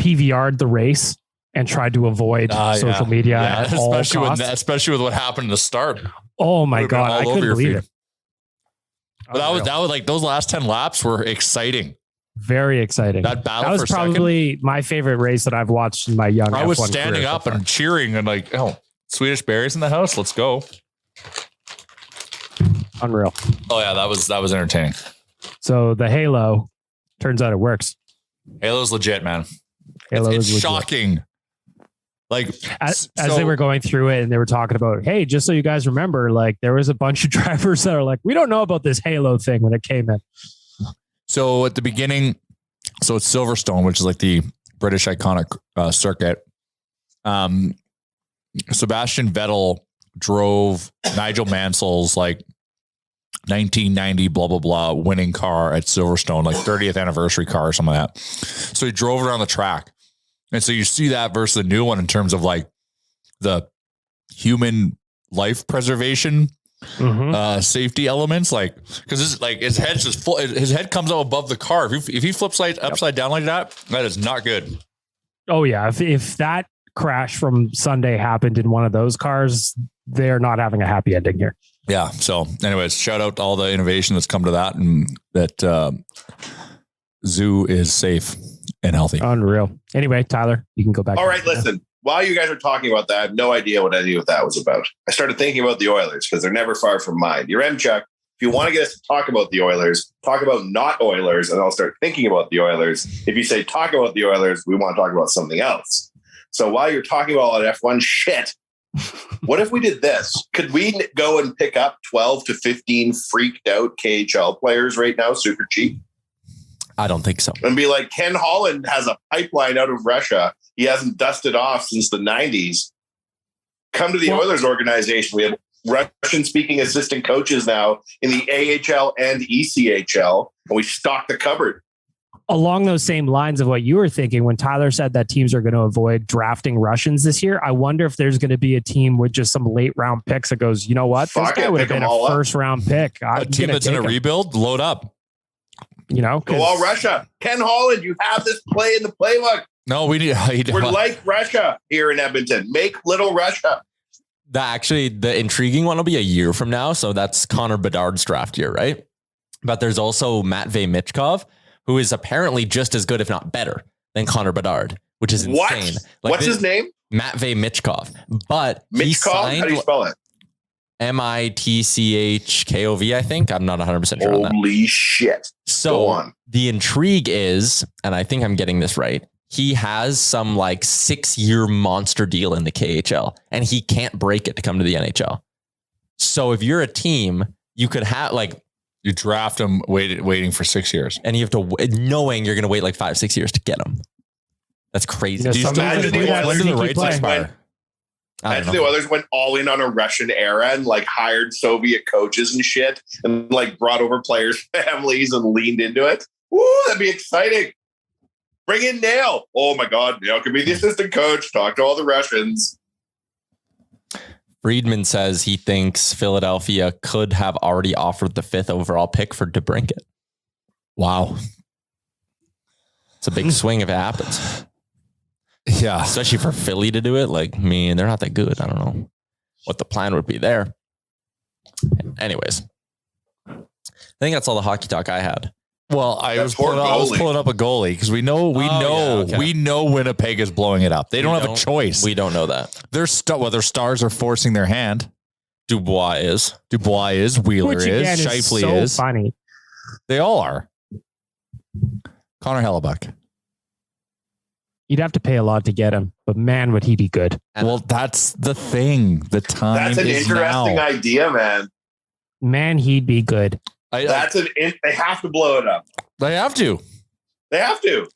PVR'd the race and tried to avoid social media. At especially with what happened in the start. Oh my God. I couldn't believe it. But that was like those last 10 laps were exciting. Very exciting. That was probably my favorite race that I've watched in my young. I was standing up and cheering and like, oh, Swedish berries in the house. Let's go. Unreal. Oh yeah, that was entertaining. So the Halo turns out it works. Halo's legit, man. It's shocking. Like as they were going through it and they were talking about, hey, just so you guys remember, like there was a bunch of drivers that are like, we don't know about this Halo thing when it came in. So at the beginning, it's Silverstone, which is like the British iconic circuit. Sebastian Vettel drove Nigel Mansell's like 1990 blah blah blah winning car at Silverstone, like 30th anniversary car or something like that. So he drove it on the track, and so you see that versus the new one in terms of like the human life preservation safety elements, like because his head's just full. His head comes up above the car. If he flips upside down like that, that is not good. Oh yeah, if that crash from Sunday happened in one of those cars, they're not having a happy ending here. Yeah. So, anyways, shout out to all the innovation that's come to that, and that Zhou is safe and healthy. Unreal. Anyway, Tyler, you can go back. All right, listen. While you guys are talking about that, I have no idea what any of that was about. I started thinking about the Oilers because they're never far from mine. Your Chuck, if you want to get us to talk about the Oilers, talk about not Oilers, and I'll start thinking about the Oilers. If you say talk about the Oilers, we want to talk about something else. So while you're talking about all that F1 shit, what if we did this? Could we go and pick up 12 to 15 freaked out KHL players right now, super cheap? I don't think so. And be like, Ken Holland has a pipeline out of Russia. He hasn't dusted off since the 90s. Come to the Oilers organization. We have Russian-speaking assistant coaches now in the AHL and ECHL, and we stock the cupboard. Along those same lines of what you were thinking, when Tyler said that teams are going to avoid drafting Russians this year, I wonder if there's going to be a team with just some late round picks that goes, you know what? This guy would have been a first round pick. A team that's in a rebuild, load up. You know, go all Russia. Ken Holland, you have this play in the playbook. No, we need. We're like Russia here in Edmonton. Make little Russia. The intriguing one will be a year from now. So that's Connor Bedard's draft year, right? But there's also Matvei Michkov, who is apparently just as good, if not better, than Connor Bedard, which is insane. What's his name? Matvei Michkov. But he Michkov? signed. How do you spell it? Mitchkov, I think. I'm not 100% sure on that. Holy shit. So the intrigue is, and I think I'm getting this right, he has some 6-year monster deal in the KHL, and he can't break it to come to the NHL. So if you're a team, you could have you draft him waiting for 6 years, and you have to knowing you're going to wait 5-6 years to get him. That's crazy. When do the rights expire? Imagine the Oilers went all in on a Russian era and hired Soviet coaches and shit and brought over players' families and leaned into it. Woo, that'd be exciting. Bring in Nail. Oh my God, Nail could be the assistant coach. Talk to all the Russians. Friedman says he thinks Philadelphia could have already offered the 5th overall pick for DeBrincat. Wow. It's a big swing if it happens. Yeah. Especially for Philly to do it. They're not that good. I don't know what the plan would be there. Anyways, I think that's all the hockey talk I had. Well, I was pulling up a goalie because we know Winnipeg is blowing it up. They don't have a choice. We don't know that. Their stars are forcing their hand. Dubois is. Wheeler is. Scheifele is. Funny. They all are. Connor Hellebuck. You'd have to pay a lot to get him, but man, would he be good. Well, that's the thing. The time That's an is interesting now. idea, man. Man, he'd be good. They have to blow it up. They have to. The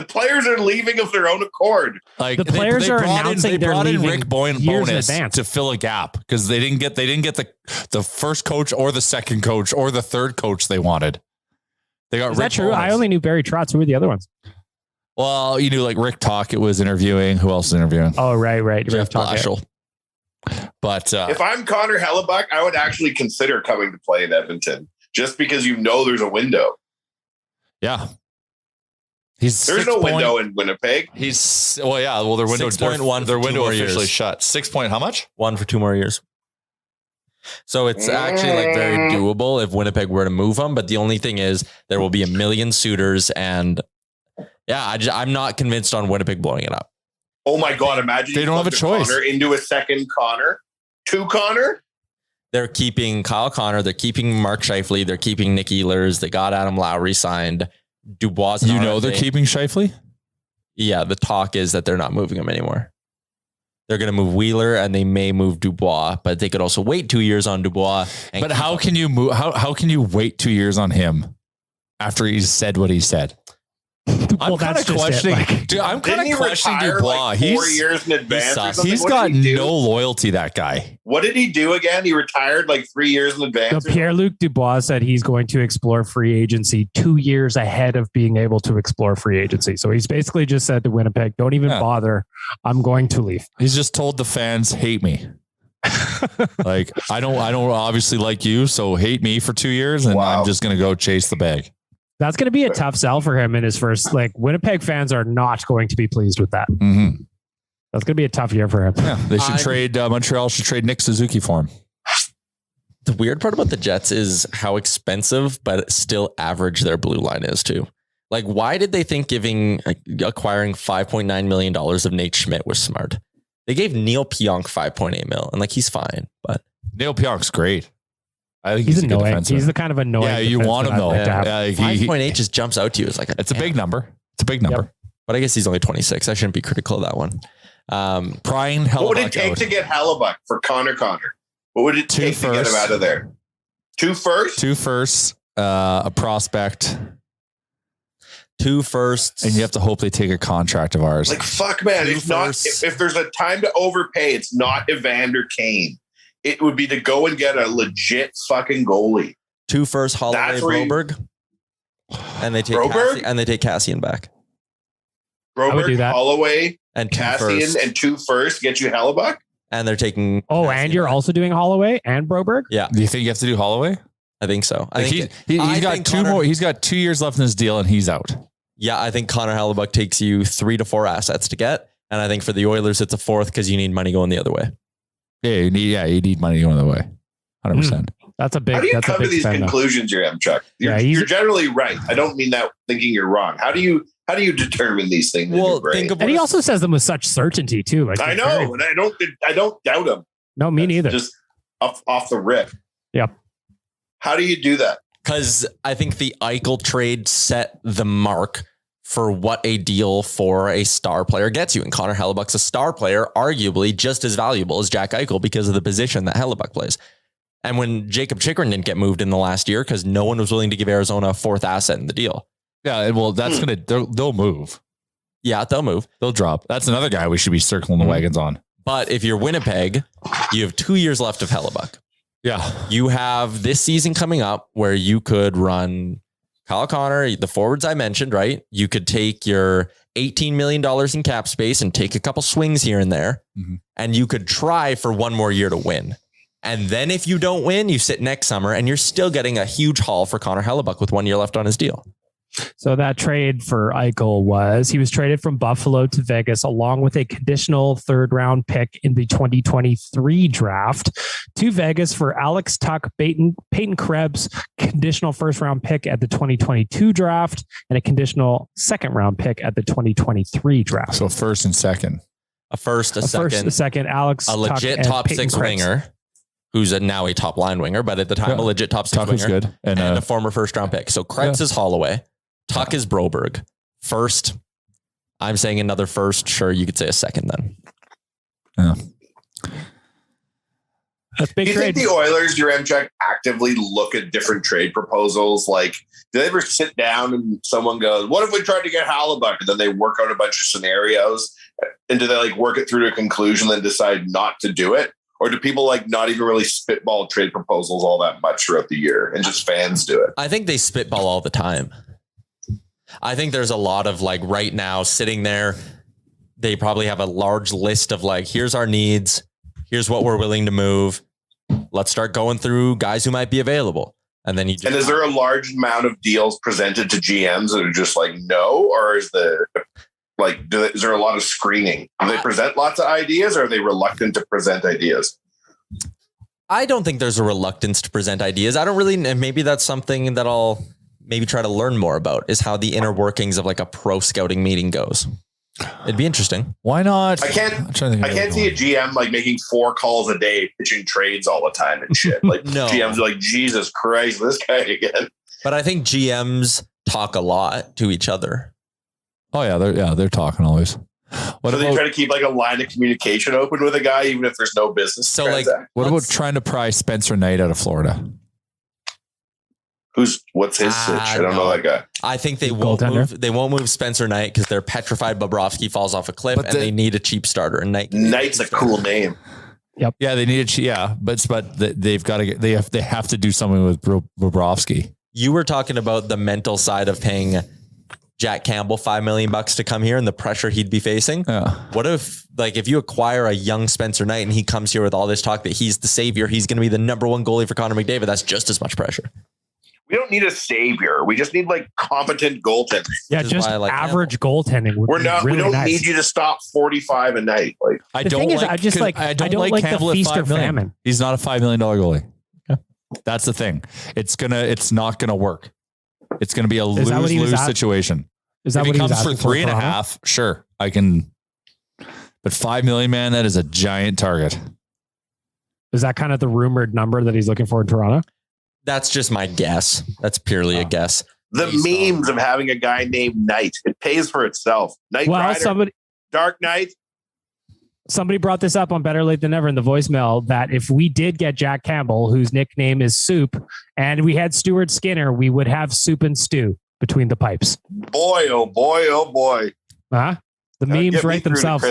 players are leaving of their own accord. The players are announcing they're leaving Rick Boyne years in bonus advance to fill a gap because they didn't get the first coach or the second coach or the third coach they wanted. They got. Is that true? I only knew Barry Trotz. Who were the other ones? Well, you knew Rick Tocchet was interviewing. Who else is interviewing? Oh, right. Jeff Blashill. But if I'm Connor Hellebuck, I would actually consider coming to play in Edmonton just because there's a window. Yeah. There's no window in Winnipeg. Their window 6.1 their window officially years. shut. 6 point how much? 1 for 2 more years. So it's actually very doable if Winnipeg were to move him. But the only thing is there will be a million suitors, and I'm not convinced on Winnipeg blowing it up. Oh my God! Imagine they don't have a choice. Connor into a second Connor, 2 Connor. They're keeping Kyle Connor. They're keeping Mark Scheifele. They're keeping Nick Ehlers. They got Adam Lowry signed. Dubois. They're keeping Scheifele? Yeah, the talk is that they're not moving him anymore. They're going to move Wheeler and they may move Dubois, but they could also wait 2 years on Dubois. But how can you move? How can you wait 2 years on him after he said what he said? I'm kind of questioning. I'm kind of questioning Dubois. 4 years in advance. He's got no loyalty. That guy. What did he do again? He retired 3 years in advance. So Pierre-Luc Dubois said he's going to explore free agency 2 years ahead of being able to explore free agency. So he's basically just said to Winnipeg, "Don't even bother. I'm going to leave." He's just told the fans, "Hate me." Like, I don't obviously like you, so hate me for 2 years, and I'm just going to go chase the bag. That's going to be a tough sell for him in his first. Like, Winnipeg fans are not going to be pleased with that. Mm-hmm. That's going to be a tough year for him. Yeah, they should trade. Montreal should trade Nick Suzuki for him. The weird part about the Jets is how expensive, but still average their blue line is too. Like, why did they think acquiring $5.9 million of Nate Schmidt was smart? They gave Neil Pionk $5.8 million, and like, he's fine, but Neil Pionk's great. I think he's annoying. He's the kind of annoying. Yeah, you want him though. Like 5.8 just jumps out to you. It's a big number. It's a big number. Yep. But I guess he's only 26. I shouldn't be critical of that one. Prying Hellebuyck. What would it take to get Hellebuyck for Connor? What would it take to get him out of there? 2 firsts? 2 firsts, a prospect. 2 firsts. And you have to hope they take a contract of ours. Like, fuck, man. It's not, if there's a time to overpay, it's not Evander Kane. It would be to go and get a legit fucking goalie. 2 firsts, Holloway, Broberg. And they take Cassian back. Broberg, Holloway, and Cassian, and 2 firsts get you Hellebuyck? And they're taking. Oh, Cassian and you're back. Also doing Holloway and Broberg? Yeah. Do you think you have to do Holloway? I think so. He's got 2 more. He's got 2 years left in his deal, and he's out. Yeah, I think Connor Hellebuyck takes you 3 to 4 assets to get, and I think for the Oilers it's a 4th because you need money going the other way. Yeah, you need money going the way. 100%. That's a big. How do you come to these conclusions, Chuck? You're generally right. I don't mean that thinking you're wrong. How do you determine these things? Well, and he also says them with such certainty too. Like, I know, and I don't doubt him. No, me neither. Just off the rip. Yep. How do you do that? Because I think the Eichel trade set the mark for what a deal for a star player gets you. And Connor Hellebuck's a star player, arguably just as valuable as Jack Eichel because of the position that Hellebuyck plays. And when Jacob Chychrun didn't get moved in the last year because no one was willing to give Arizona a 4th asset in the deal. Yeah, well, that's they'll move. Yeah, they'll move. They'll drop. That's another guy we should be circling the wagons on. But if you're Winnipeg, you have 2 years left of Hellebuyck. Yeah. You have this season coming up where you could run Kyle Connor, the forwards I mentioned, right? You could take your $18 million in cap space and take a couple swings here and there. Mm-hmm. And you could try for 1 more year to win. And then if you don't win, you sit next summer and you're still getting a huge haul for Connor Hellebuyck with 1 year left on his deal. So that trade for Eichel he was traded from Buffalo to Vegas along with a conditional 3rd round pick in the 2023 draft to Vegas for Alex Tuch, Peyton Krebs, conditional 1st round pick at the 2022 draft and a conditional 2nd round pick at the 2023 draft. So 1st and 2nd. A 1st, a 2nd, Alex, a legit Tuch top Peyton 6 Krebs. winger. Who's now a top line winger, but at the time a legit top 6 winger. Good. And a former 1st round pick. So Krebs is Holloway. Tuch is Broberg. 1st, I'm saying another 1st. Sure, you could say a 2nd then. Yeah. That's big. Do you think the Oilers, Check, actively look at different trade proposals? Like, do they ever sit down and someone goes, "What if we tried to get Hellebuyck?" And then they work out a bunch of scenarios, and do they work it through to a conclusion, then decide not to do it? Or do people not even really spitball trade proposals all that much throughout the year, and just fans do it? I think they spitball all the time. I think there's a lot of right now sitting there. They probably have a large list of here's our needs. Here's what we're willing to move. Let's start going through guys who might be available. And then and is there a large amount of deals presented to GMs that are just no? Or is is there a lot of screening? Do they present lots of ideas, or are they reluctant to present ideas? I don't think there's a reluctance to present ideas. I don't really, and maybe that's something that I'll maybe try to learn more about, is how the inner workings of a pro scouting meeting goes. It'd be interesting. Why not? I can't see a GM making 4 calls a day, pitching trades all the time and shit. No. GMs are Jesus Christ, this guy again. But I think GMs talk a lot to each other. Oh yeah, they're talking always. They try to keep a line of communication open with a guy, even if there's no business. So what about trying to pry Spencer Knight out of Florida? What's his sitch? I don't know that guy. I think they won't move Spencer Knight because they're petrified Bobrovsky falls off a cliff, and they need a cheap starter. And Knight's a cool name. Yep. Yeah, they need but they've got to they have to do something with Bobrovsky. You were talking about the mental side of paying Jack Campbell $5 million to come here and the pressure he'd be facing. Yeah. What if, like, if you acquire a young Spencer Knight and he comes here with all this talk that he's the savior, he's going to be the number one goalie for Connor McDavid? That's just as much pressure. We don't need a savior. We just need like competent goaltending. Yeah, just average goaltending. We don't need you to stop 45 a night. Like I don't like Campbell at $5 million. He's not a $5 million goalie. Yeah. That's the thing. It's not gonna work. It's gonna be a lose-lose situation. Is that if what he comes for 3.5? Sure, I can. But $5 million, man, that is a giant target. Is that kind of the rumored number that he's looking for in Toronto? That's just my guess. That's purely a guess. The memes of having a guy named Knight, it pays for itself. Knight Rider, Dark Knight. Somebody brought this up on Better Late Than Never in the voicemail that if we did get Jack Campbell, whose nickname is Soup, and we had Stuart Skinner, we would have soup and stew between the pipes. Boy, oh boy, oh boy. Huh? The memes write themselves.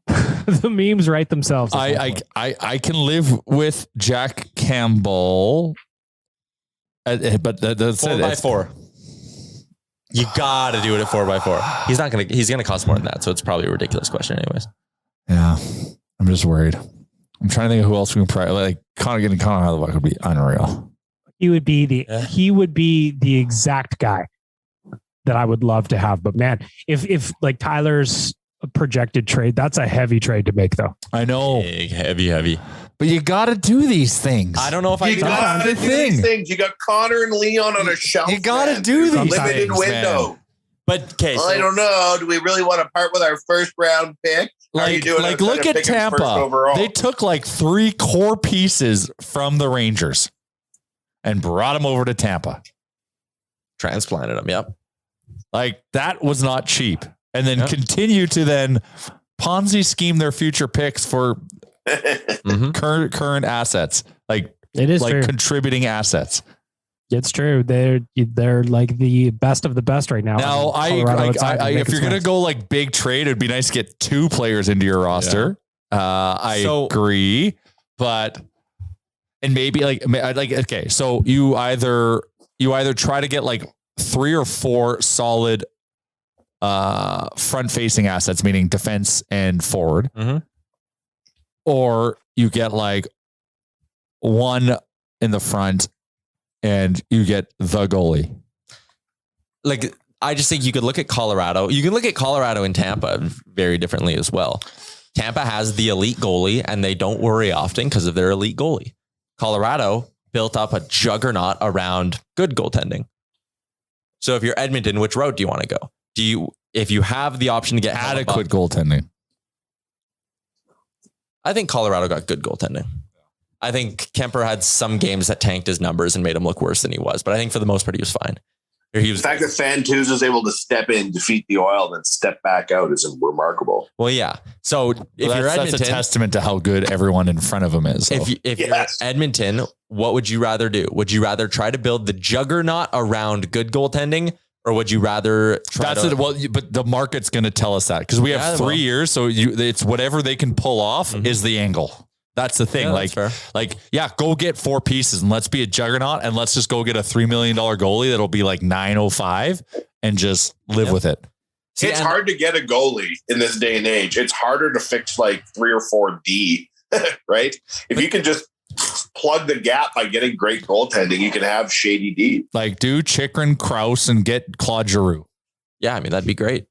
The memes write themselves. I can live with Jack Campbell, but that's 4x4. You gotta do it at 4x4. He's gonna cost more than that, so it's probably a ridiculous question, anyways. Yeah, I'm just worried. I'm trying to think of who else we can probably like. Getting Connor out of the buck would be unreal. He would be the exact guy that I would love to have. But man, if like Tyler's projected trade, that's a heavy trade to make, though. I know, big, heavy. But you got to do these things. I don't know if I can do these things. You got Connor and Leon on a shelf. You got to do these limited things, window. Man. But okay, I don't know. Do we really want to part with our first round pick? Like look at Tampa. They took like 3 core pieces from the Rangers and brought them over to Tampa. Transplanted them. Yep. Like that was not cheap. And then continue to then Ponzi scheme their future picks for current assets. Like it is like contributing assets. It's true. They're like the best of the best right now. Now, if you're gonna go like big trade, it'd be nice to get 2 players into your roster. Yeah. I agree, but and maybe okay. So you either try to get like 3 or 4 solid front facing assets, meaning defense and forward, or you get like 1 in the front. And you get the goalie. Like, I just think you could look at Colorado. You can look at Colorado and Tampa very differently as well. Tampa has the elite goalie, and they don't worry often because of their elite goalie. Colorado built up a juggernaut around good goaltending. So if you're Edmonton, which route do you want to go? If you have the option to get adequate goaltending? I think Colorado got good goaltending. I think Kemper had some games that tanked his numbers and made him look worse than he was. But I think for the most part, he was fine. The fact that Fantuz was able to step in, defeat the Oil, then step back out is remarkable. Well, yeah. So if you're Edmonton, that's a testament to how good everyone in front of him is. So. If you're Edmonton, what would you rather do? Would you rather try to build the juggernaut around good goaltending? Or would you rather but the market's going to tell us that because we have 3 years. So it's whatever they can pull off is the angle. That's the thing. Go get 4 pieces and let's be a juggernaut and let's just go get a $3 million goalie. That'll be like 905 and just live with it. It's hard to get a goalie in this day and age. It's harder to fix like 3 or 4 D, right? If you can just plug the gap by getting great goaltending, you can have shady D. Like do Chychrun, Krause and get Claude Giroux. Yeah. I mean, that'd be great.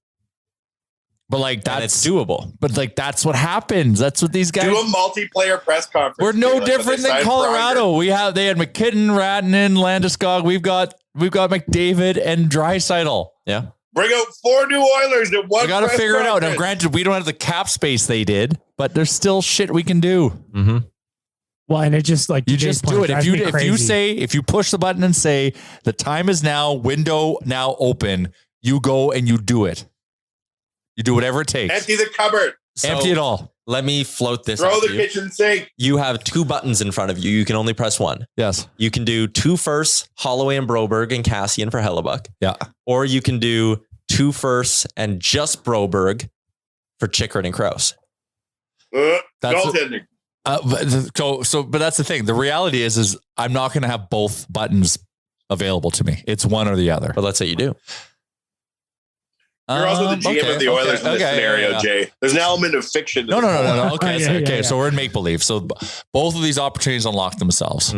But like that's doable. But like that's what happens. That's what these guys do. A multiplayer press conference. We're no different than Colorado. They had McKinnon, Rantanen, Landeskog. We've got McDavid and Draisaitl. Yeah. Bring out 4 new Oilers in one. We got to figure it out. Now, granted, we don't have the cap space they did, but there's still shit we can do. Mm-hmm. Well, and it just like you just do it. If you push the button and say the time is now, window now open, you go and you do it. You do whatever it takes. Empty the cupboard. Empty it all. Let me float this. Throw the kitchen sink. You have 2 buttons in front of you. You can only press 1. Yes. You can do 2 firsts, Holloway and Broberg and Cassian for Hellebuck. Yeah. Or you can do 2 firsts and just Broberg for Chychrun and Krause. Goaltending. But that's the thing. The reality is I'm not going to have both buttons available to me. It's one or the other. But let's say you do. You're also the GM of the Oilers in this scenario, Jay. There's an element of fiction. No. Okay, so we're in make believe. So both of these opportunities unlock themselves.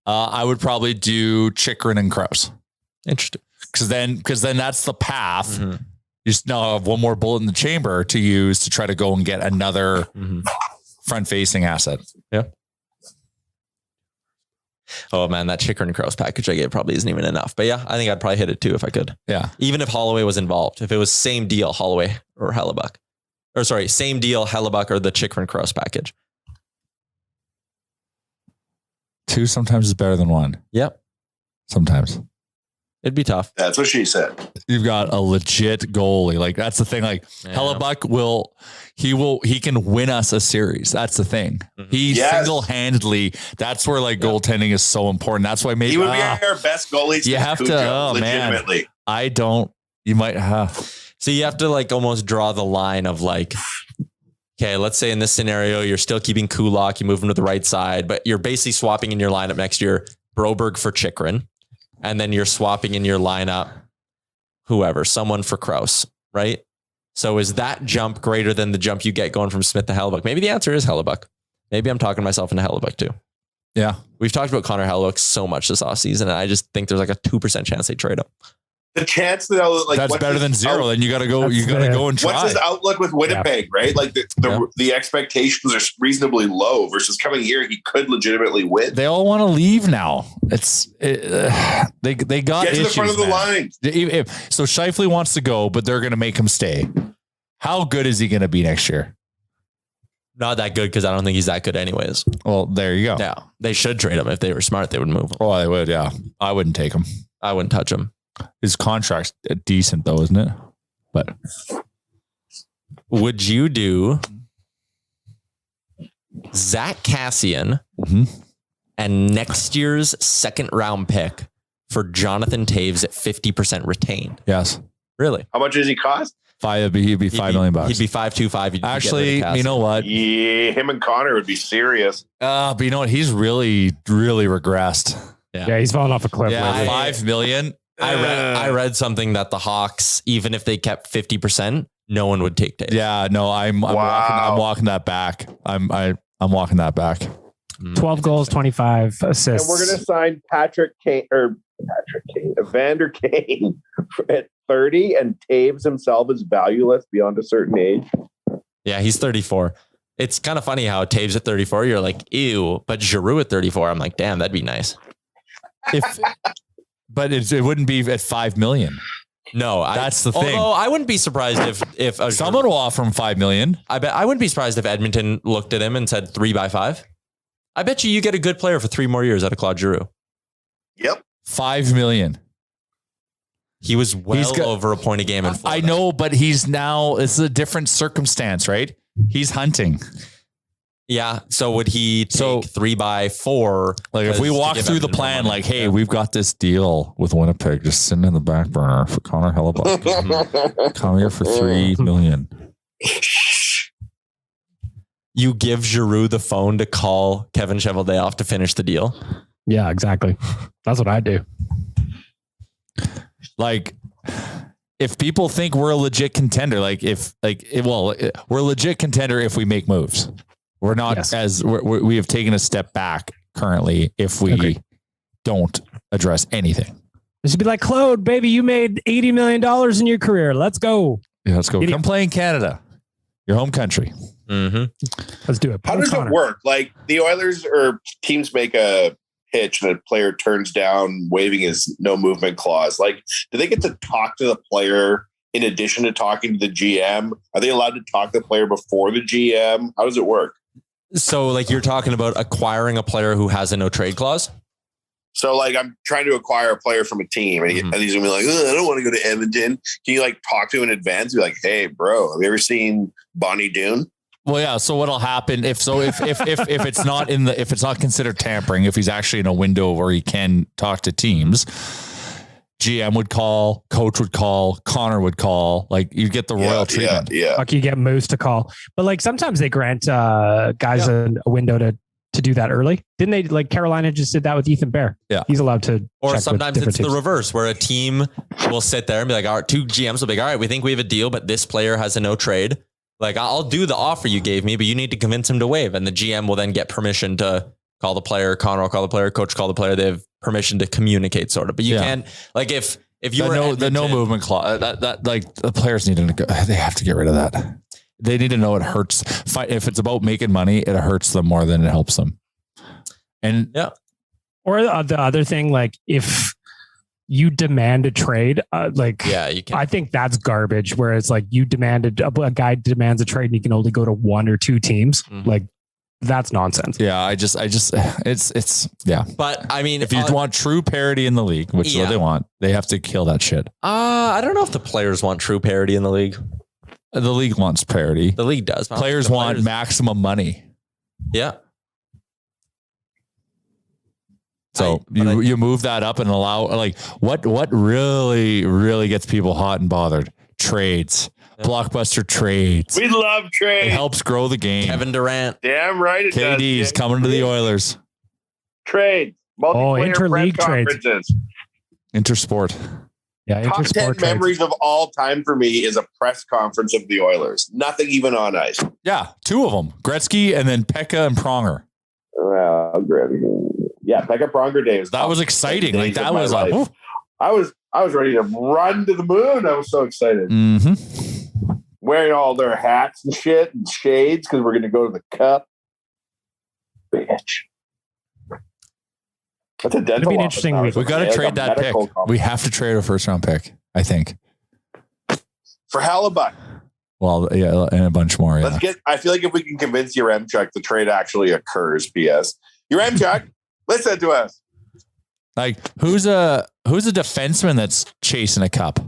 I would probably do Chychrun and Krause. Interesting. Because then that's the path. You just now have one more bullet in the chamber to use to try to go and get another front-facing asset. Yeah. Oh man, that Chychrun and Krause package I gave probably isn't even enough. But yeah, I think I'd probably hit it too if I could. Yeah. Even if Holloway was involved. If it was same deal, Holloway or Hellebuck. Or sorry, same deal, Hellebuck or the Chychrun Krause package. 2 sometimes is better than 1. Yep. Sometimes. It'd be tough. That's what she said. You've got a legit goalie. Like that's the thing. Like Hellebuck he can win us a series. That's the thing. He single-handedly, that's where like goaltending is so important. That's why maybe he would be our best goalie. You have to, legitimately. You might have. So you have to like almost draw the line of like, okay, let's say in this scenario, you're still keeping Kulak, you move him to the right side, but you're basically swapping in your lineup next year, Broberg for Chychrun. And then you're swapping in your lineup, someone for Krause, right? So is that jump greater than the jump you get going from Smith to Hellebuck? Maybe the answer is Hellebuck. Maybe I'm talking myself into Hellebuck too. Yeah. We've talked about Connor Hellebuck so much this offseason, and I just think there's like a 2% chance they trade him. The chance that that's better than 0. Then you got to go. You got to go and try. What's his outlook with Winnipeg, right? Like the expectations are reasonably low versus coming here, he could legitimately win. They all want to leave now. They got get to issues, the front of the line. So Scheifele wants to go, but they're going to make him stay. How good is he going to be next year? Not that good because I don't think he's that good anyways. Well, there you go. Yeah, they should trade him. If they were smart, they would move him. Oh, they would. Yeah, I wouldn't take him. I wouldn't touch him. His contract's decent though, isn't it? But would you do Zach Cassian and next year's second round pick for Jonathan Taves at 50% retained? Yes. Really? How much does he cost? He'd be $5 million. He'd be 5.25. Actually, you know what? Yeah, him and Connor would be serious. But you know what? He's really, really regressed. Yeah, he's fallen off a cliff. Yeah, $5 million. I read something that the Hawks, even if they kept 50%, no one would take Taves. Yeah, no, I'm walking that back. I'm walking that back. 12 goals, 25 assists. And we're going to sign Evander Kane at 30, and Taves himself is valueless beyond a certain age. Yeah, he's 34. It's kind of funny how Taves at 34, you're like, ew, but Giroux at 34, I'm like, damn, that'd be nice. But it wouldn't be at $5 million. No, that's the thing. Although I wouldn't be surprised if someone will offer him $5 million. I wouldn't be surprised if Edmonton looked at him and said 3 by 5. I bet you get a good player for 3 more years out of Claude Giroux. Yep, $5 million. He was over a point a game in Florida. I know, but it's a different circumstance, right? He's hunting. Yeah. So would he take 3 by 4? Like if we walk through the plan, like, hey, we've got this deal with Winnipeg just sitting in the back burner for Connor Hellebuck. Come here for $3 million. You give Giroux the phone to call Kevin Cheveldayoff to finish the deal. Yeah, exactly. That's what I do. Like, if people think we're a legit contender, we're a legit contender if we make moves. We're not we have taken a step back currently if we don't address anything. It should be like, Claude, baby, you made $80 million in your career. Let's go. Yeah, let's go. Come play in Canada, your home country. Let's do it. How does it work? Like the Oilers or teams make a pitch and a player turns down waiving his no movement clause. Like, do they get to talk to the player in addition to talking to the GM? Are they allowed to talk to the player before the GM? How does it work? So like you're talking about acquiring a player who has a no trade clause? So like I'm trying to acquire a player from a team and he's going to be like, I don't want to go to Edmonton. Can you like talk to him in advance? Be like, hey, bro, have you ever seen Bonnie Doon? Well, yeah. So what'll happen if it's not if it's not considered tampering, if he's actually in a window where he can talk to teams, GM would call, coach would call, Connor would call. Like you get the royal treatment. Yeah. Like you get Moose to call, but like sometimes they grant guys a window to to do that early. Didn't they? Like Carolina just did that with Ethan Bear. Yeah. He's allowed to. Or check sometimes with it's different the teams. reverse where a team will sit there and be like, all right, two GMs will be like, all right, we think we have a deal, but this player has a no trade. Like, I'll do the offer you gave me, but you need to convince him to waive. And the GM will then get permission to call the player. Connor will call the player. Coach call the player. They have permission to communicate, sort of. But you can't, like, if you were the no movement clause, that like the players need to, they have to get rid of that. They need to know it hurts. If it's about making money, it hurts them more than it helps them. And yeah. Or the other thing, like if you demand a trade, you can. I think that's garbage. Where it's like you demanded a guy demands a trade and you can only go to one or two teams. Like that's nonsense. Yeah, I just it's yeah. But I mean, if you want true parity in the league, which is what they want, they have to kill that shit. I don't know if the players want true parity in the league. The league wants parity. The league does. Players want maximum money. Yeah. So you move that up and allow, like, what really gets people hot and bothered? Trades. Blockbuster trades. We love trades. It helps grow the game. Kevin Durant. Damn right it does. KD's coming to the Oilers. Trades. Interleague trades. Intersport. Yeah, Top 10 trades. memories of all time for me is a press conference of the Oilers. Nothing even on ice. Yeah, two of them. Gretzky and then Pekka and Pronger. Yeah, Pekka Pronger days. That was exciting. Like that was like, I was ready to run to the moon. I was so excited. Mm-hmm. Wearing all their hats and shit and shades because we're going to go to the Cup. Bitch. That's a dental. It'll be an interesting week. We got to trade that pick. We have to trade a first round pick, I think. For Hellebuyck. Well, yeah, and a bunch more. Yeah. I feel like if we can convince Yaremchuk the trade actually occurs, PS. Yaremchuk, listen to us. Like, who's a defenseman that's chasing a cup?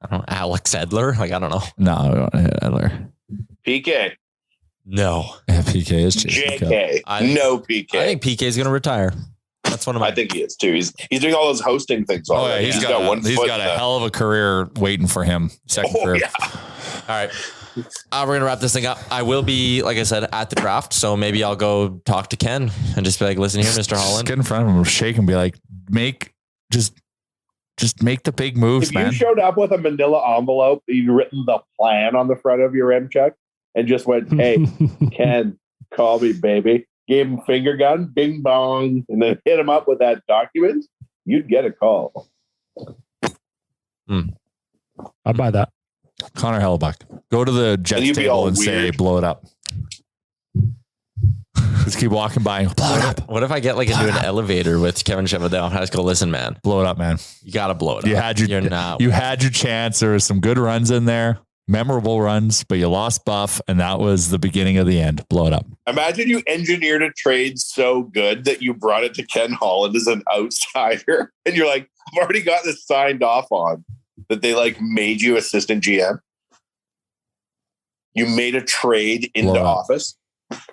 I don't know. Alex Edler? Like, I don't know. No, we don't hit Edler. PK. No. Yeah, PK is chasing JK. No PK. I think PK is going to retire. That's one of my. I think he is too. He's doing all those hosting things. Oh yeah, he's got a hell of a career waiting for him. Second career. Yeah. All right. We're going to wrap this thing up. I will be, like I said, at the draft. So maybe I'll go talk to Ken and just be like, listen here, Mr. Holland. Get in front of him, shake and be like, just make the big moves, man. If you showed up with a manila envelope, you'd written the plan on the front of your Yaremchuk and just went, hey, Ken, call me, baby. Gave him finger gun, bing bong, and then hit him up with that document, you'd get a call. I'd buy that. Connor Hellebuyck. Go to the Jets table and say, blow it up. Just keep walking by and blow it up. What if I get like into an elevator with Kevin Chevedale? I just go, listen, man. Blow it up, man. You got to blow it You up. had your chance. There were some good runs in there. Memorable runs, but you lost Buff, and that was the beginning of the end. Blow it up. Imagine you engineered a trade so good that you brought it to Ken Holland as an outsider, and you're like, I've already got this signed off on, that they like made you assistant GM. You made a trade into office.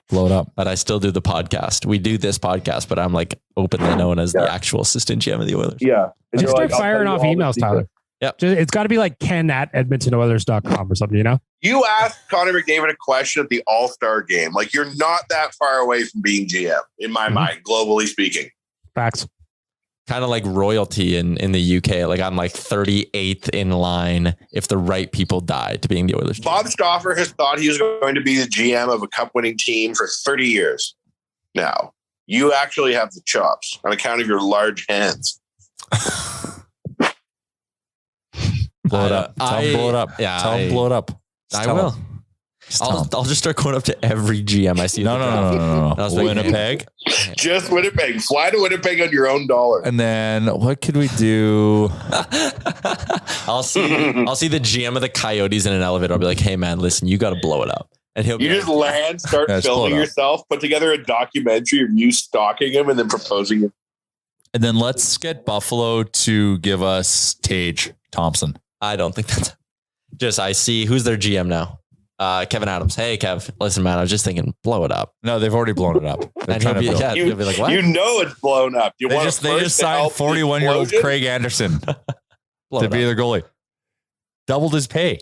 Blow it up. But I still do the podcast. We do this podcast, but I'm like openly known as the actual assistant GM of the Oilers. Yeah. And Just start firing off emails, Tyler. Yep. It's got to be like Ken at EdmontonOilers.com or something, you know? You asked Connor McDavid a question at the All-Star game. Like, you're not that far away from being GM, in my mind, globally speaking. Facts. Kind of like royalty in the UK. Like I'm like 38th in line if the right people die to being the Oilers. Bob Stauffer has thought he was going to be the GM of a cup-winning team for 30 years. Now, you actually have the chops on account of your large hands. Blow it up. Tell him blow it up. Yeah, Tell him blow it up. I will. I'll just start going up to every GM I see. No. Winnipeg. Just Winnipeg. Fly to Winnipeg on your own dollar. And then what could we do? I'll see the GM of the Coyotes in an elevator. I'll be like, hey man, listen, you got to blow it up. And he'll be just land, start filming yourself, put together a documentary of you stalking him and then proposing him. And then let's get Buffalo to give us Tage Thompson. I don't think that's just, I see who's their GM now. Kevin Adams. Hey, Kev, listen, man, I was just thinking, blow it up. No, they've already blown it up. And he'll be like, what? You know it's blown up. They just signed 41-year-old Craig Anderson to be their goalie. Doubled his pay.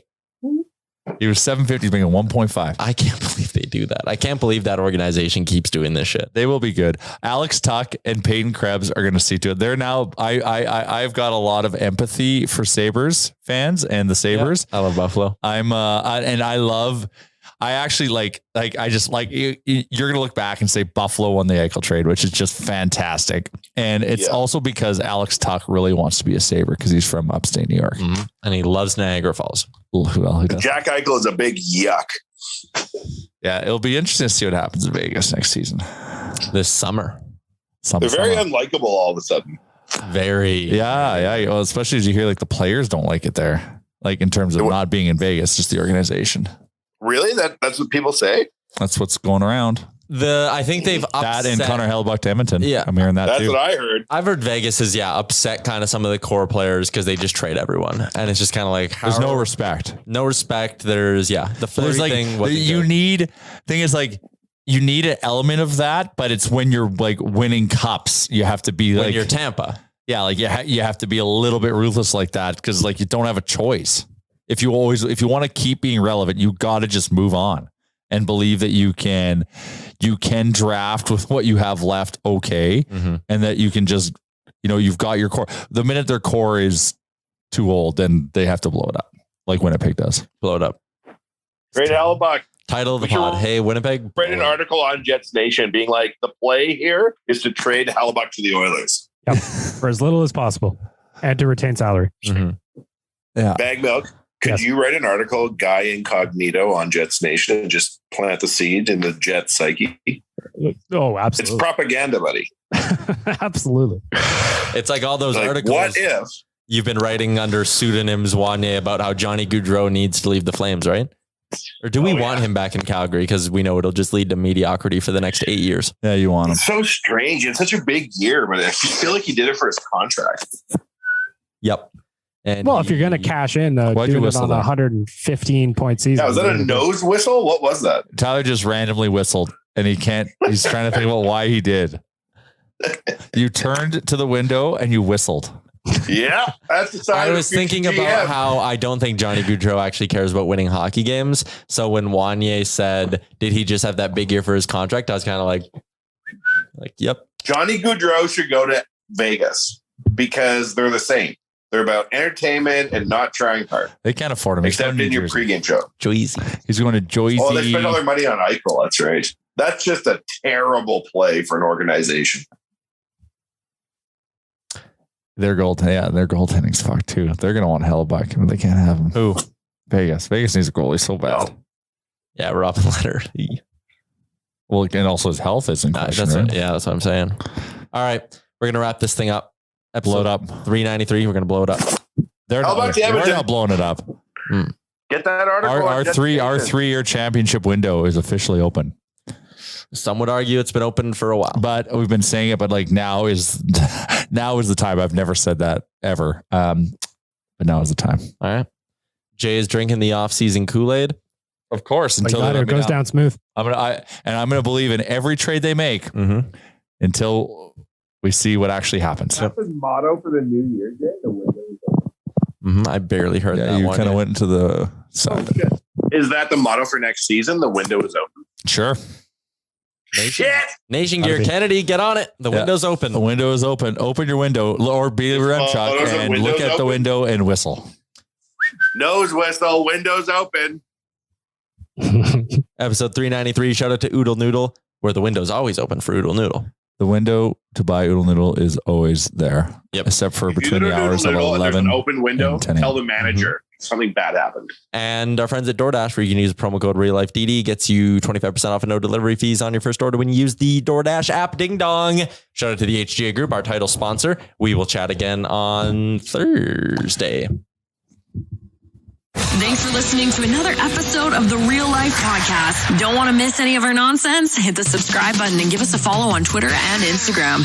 He was 750, he's making 1.5. I can't believe they do that. I can't believe that organization keeps doing this shit. They will be good. Alex Tuck and Peyton Krebs are going to see to it. They're now, I've got a lot of empathy for Sabres fans and the Sabres. Yeah, I love Buffalo. I actually like, I just like, you're going to look back and say Buffalo won the Eichel trade, which is just fantastic. And it's also because Alex Tuck really wants to be a Sabre because he's from upstate New York. Mm-hmm. And he loves Niagara Falls. Well, Jack Eichel is a big yuck. Yeah, it'll be interesting to see what happens in Vegas next season. This summer. They're very unlikable all of a sudden. Very. Yeah. Well, especially as you hear like the players don't like it there. Like in terms of not being in Vegas, just the organization. Really? That's what people say? That's what's going around. I think they've upset. That and Connor Hellebuyck to Edmonton. Yeah. I'm hearing that That's too. what I heard. I've heard Vegas is, upset kind of some of the core players because they just trade everyone. And it's just kind of like, there's no respect. No respect. There's, the flirty thing. You need an element of that, but it's when you're like winning cups, you have to be when you're Tampa. Yeah. Like you have to be a little bit ruthless like that because like you don't have a choice. If you want to keep being relevant, you got to just move on and believe that you can draft with what you have left. Okay. Mm-hmm. And that you can just, you've got your core. The minute their core is too old, then they have to blow it up. Like Winnipeg does. Blow it up. Great Hellebuyck. Title of the pod. Hey, Winnipeg. Read an article on Jets Nation being like, the play here is to trade Hellebuyck to the Oilers. Yep. For as little as possible and to retain salary. Mm-hmm. Yeah. Baggedmilk. Could you write an article, Guy Incognito, on Jets Nation and just plant the seed in the Jets psyche? Oh, absolutely. It's propaganda, buddy. Absolutely. It's like all those articles. What if? You've been writing under pseudonyms, Wanye, about how Johnny Gaudreau needs to leave the Flames, right? Or do we want him back in Calgary? Because we know it'll just lead to mediocrity for the next 8 years. Yeah, you want him. It's so strange. It's such a big year, but I feel like he did it for his contract. Yep. And if you're going to cash in, do it on a 115 point season. Yeah, was that a nose whistle? What was that? Tyler just randomly whistled and he's trying to think about why he did. You turned to the window and you whistled. Yeah, that's the sign. I was thinking about how I don't think Johnny Gaudreau actually cares about winning hockey games. So when Wanye said, did he just have that big year for his contract? I was kind of like, yep. Johnny Gaudreau should go to Vegas because they're the same. They're about entertainment and not trying hard. They can't afford him. Except in your pregame show. Joyzy. He's going to Joyzy. Oh, they spent all their money on Eichel. That's right. That's just a terrible play for an organization. Their goaltending's fucked too. They're going to want Hellebuyck, but they can't have him. Who? Vegas. Vegas needs a goalie so bad. No. Yeah, Robin Leonard. Well, and also his health is in question. That's what I'm saying. All right. We're going to wrap this thing up. Blow it up. 393. We're going to blow it up. They're not blowing it up. Get that article. Our 3-year championship window is officially open. Some would argue it's been open for a while, but we've been saying it. But like now is the time. I've never said that ever. But now is the time. All right. Jay is drinking the off-season Kool-Aid. Of course, until it goes down smooth. I'm gonna believe in every trade they make until we see what actually happens. That's the motto for the new year, Jay. The window is open. I barely heard that. You kind of went into the side. Is that the motto for next season? The window is open. Sure. Nation Gear Kennedy, get on it. The window's open. The window is open. Open your window, or be a Remchuk and look at the window and whistle. Nose whistle. Windows open. Episode 393. Shout out to Oodle Noodle, where the window's always open for Oodle Noodle. The window to buy Oodle Noodle is always there. Yep. Except for between the hours of 11 an open window, and 10 tell the manager something bad happened. And our friends at DoorDash, where you can use promo code RealLifeDD, gets you 25% off and no delivery fees on your first order when you use the DoorDash app. Ding dong. Shout out to the HGA Group, our title sponsor. We will chat again on Thursday. Thanks for listening to another episode of the Real Life Podcast. Don't want to miss any of our nonsense? Hit the subscribe button and give us a follow on Twitter and Instagram.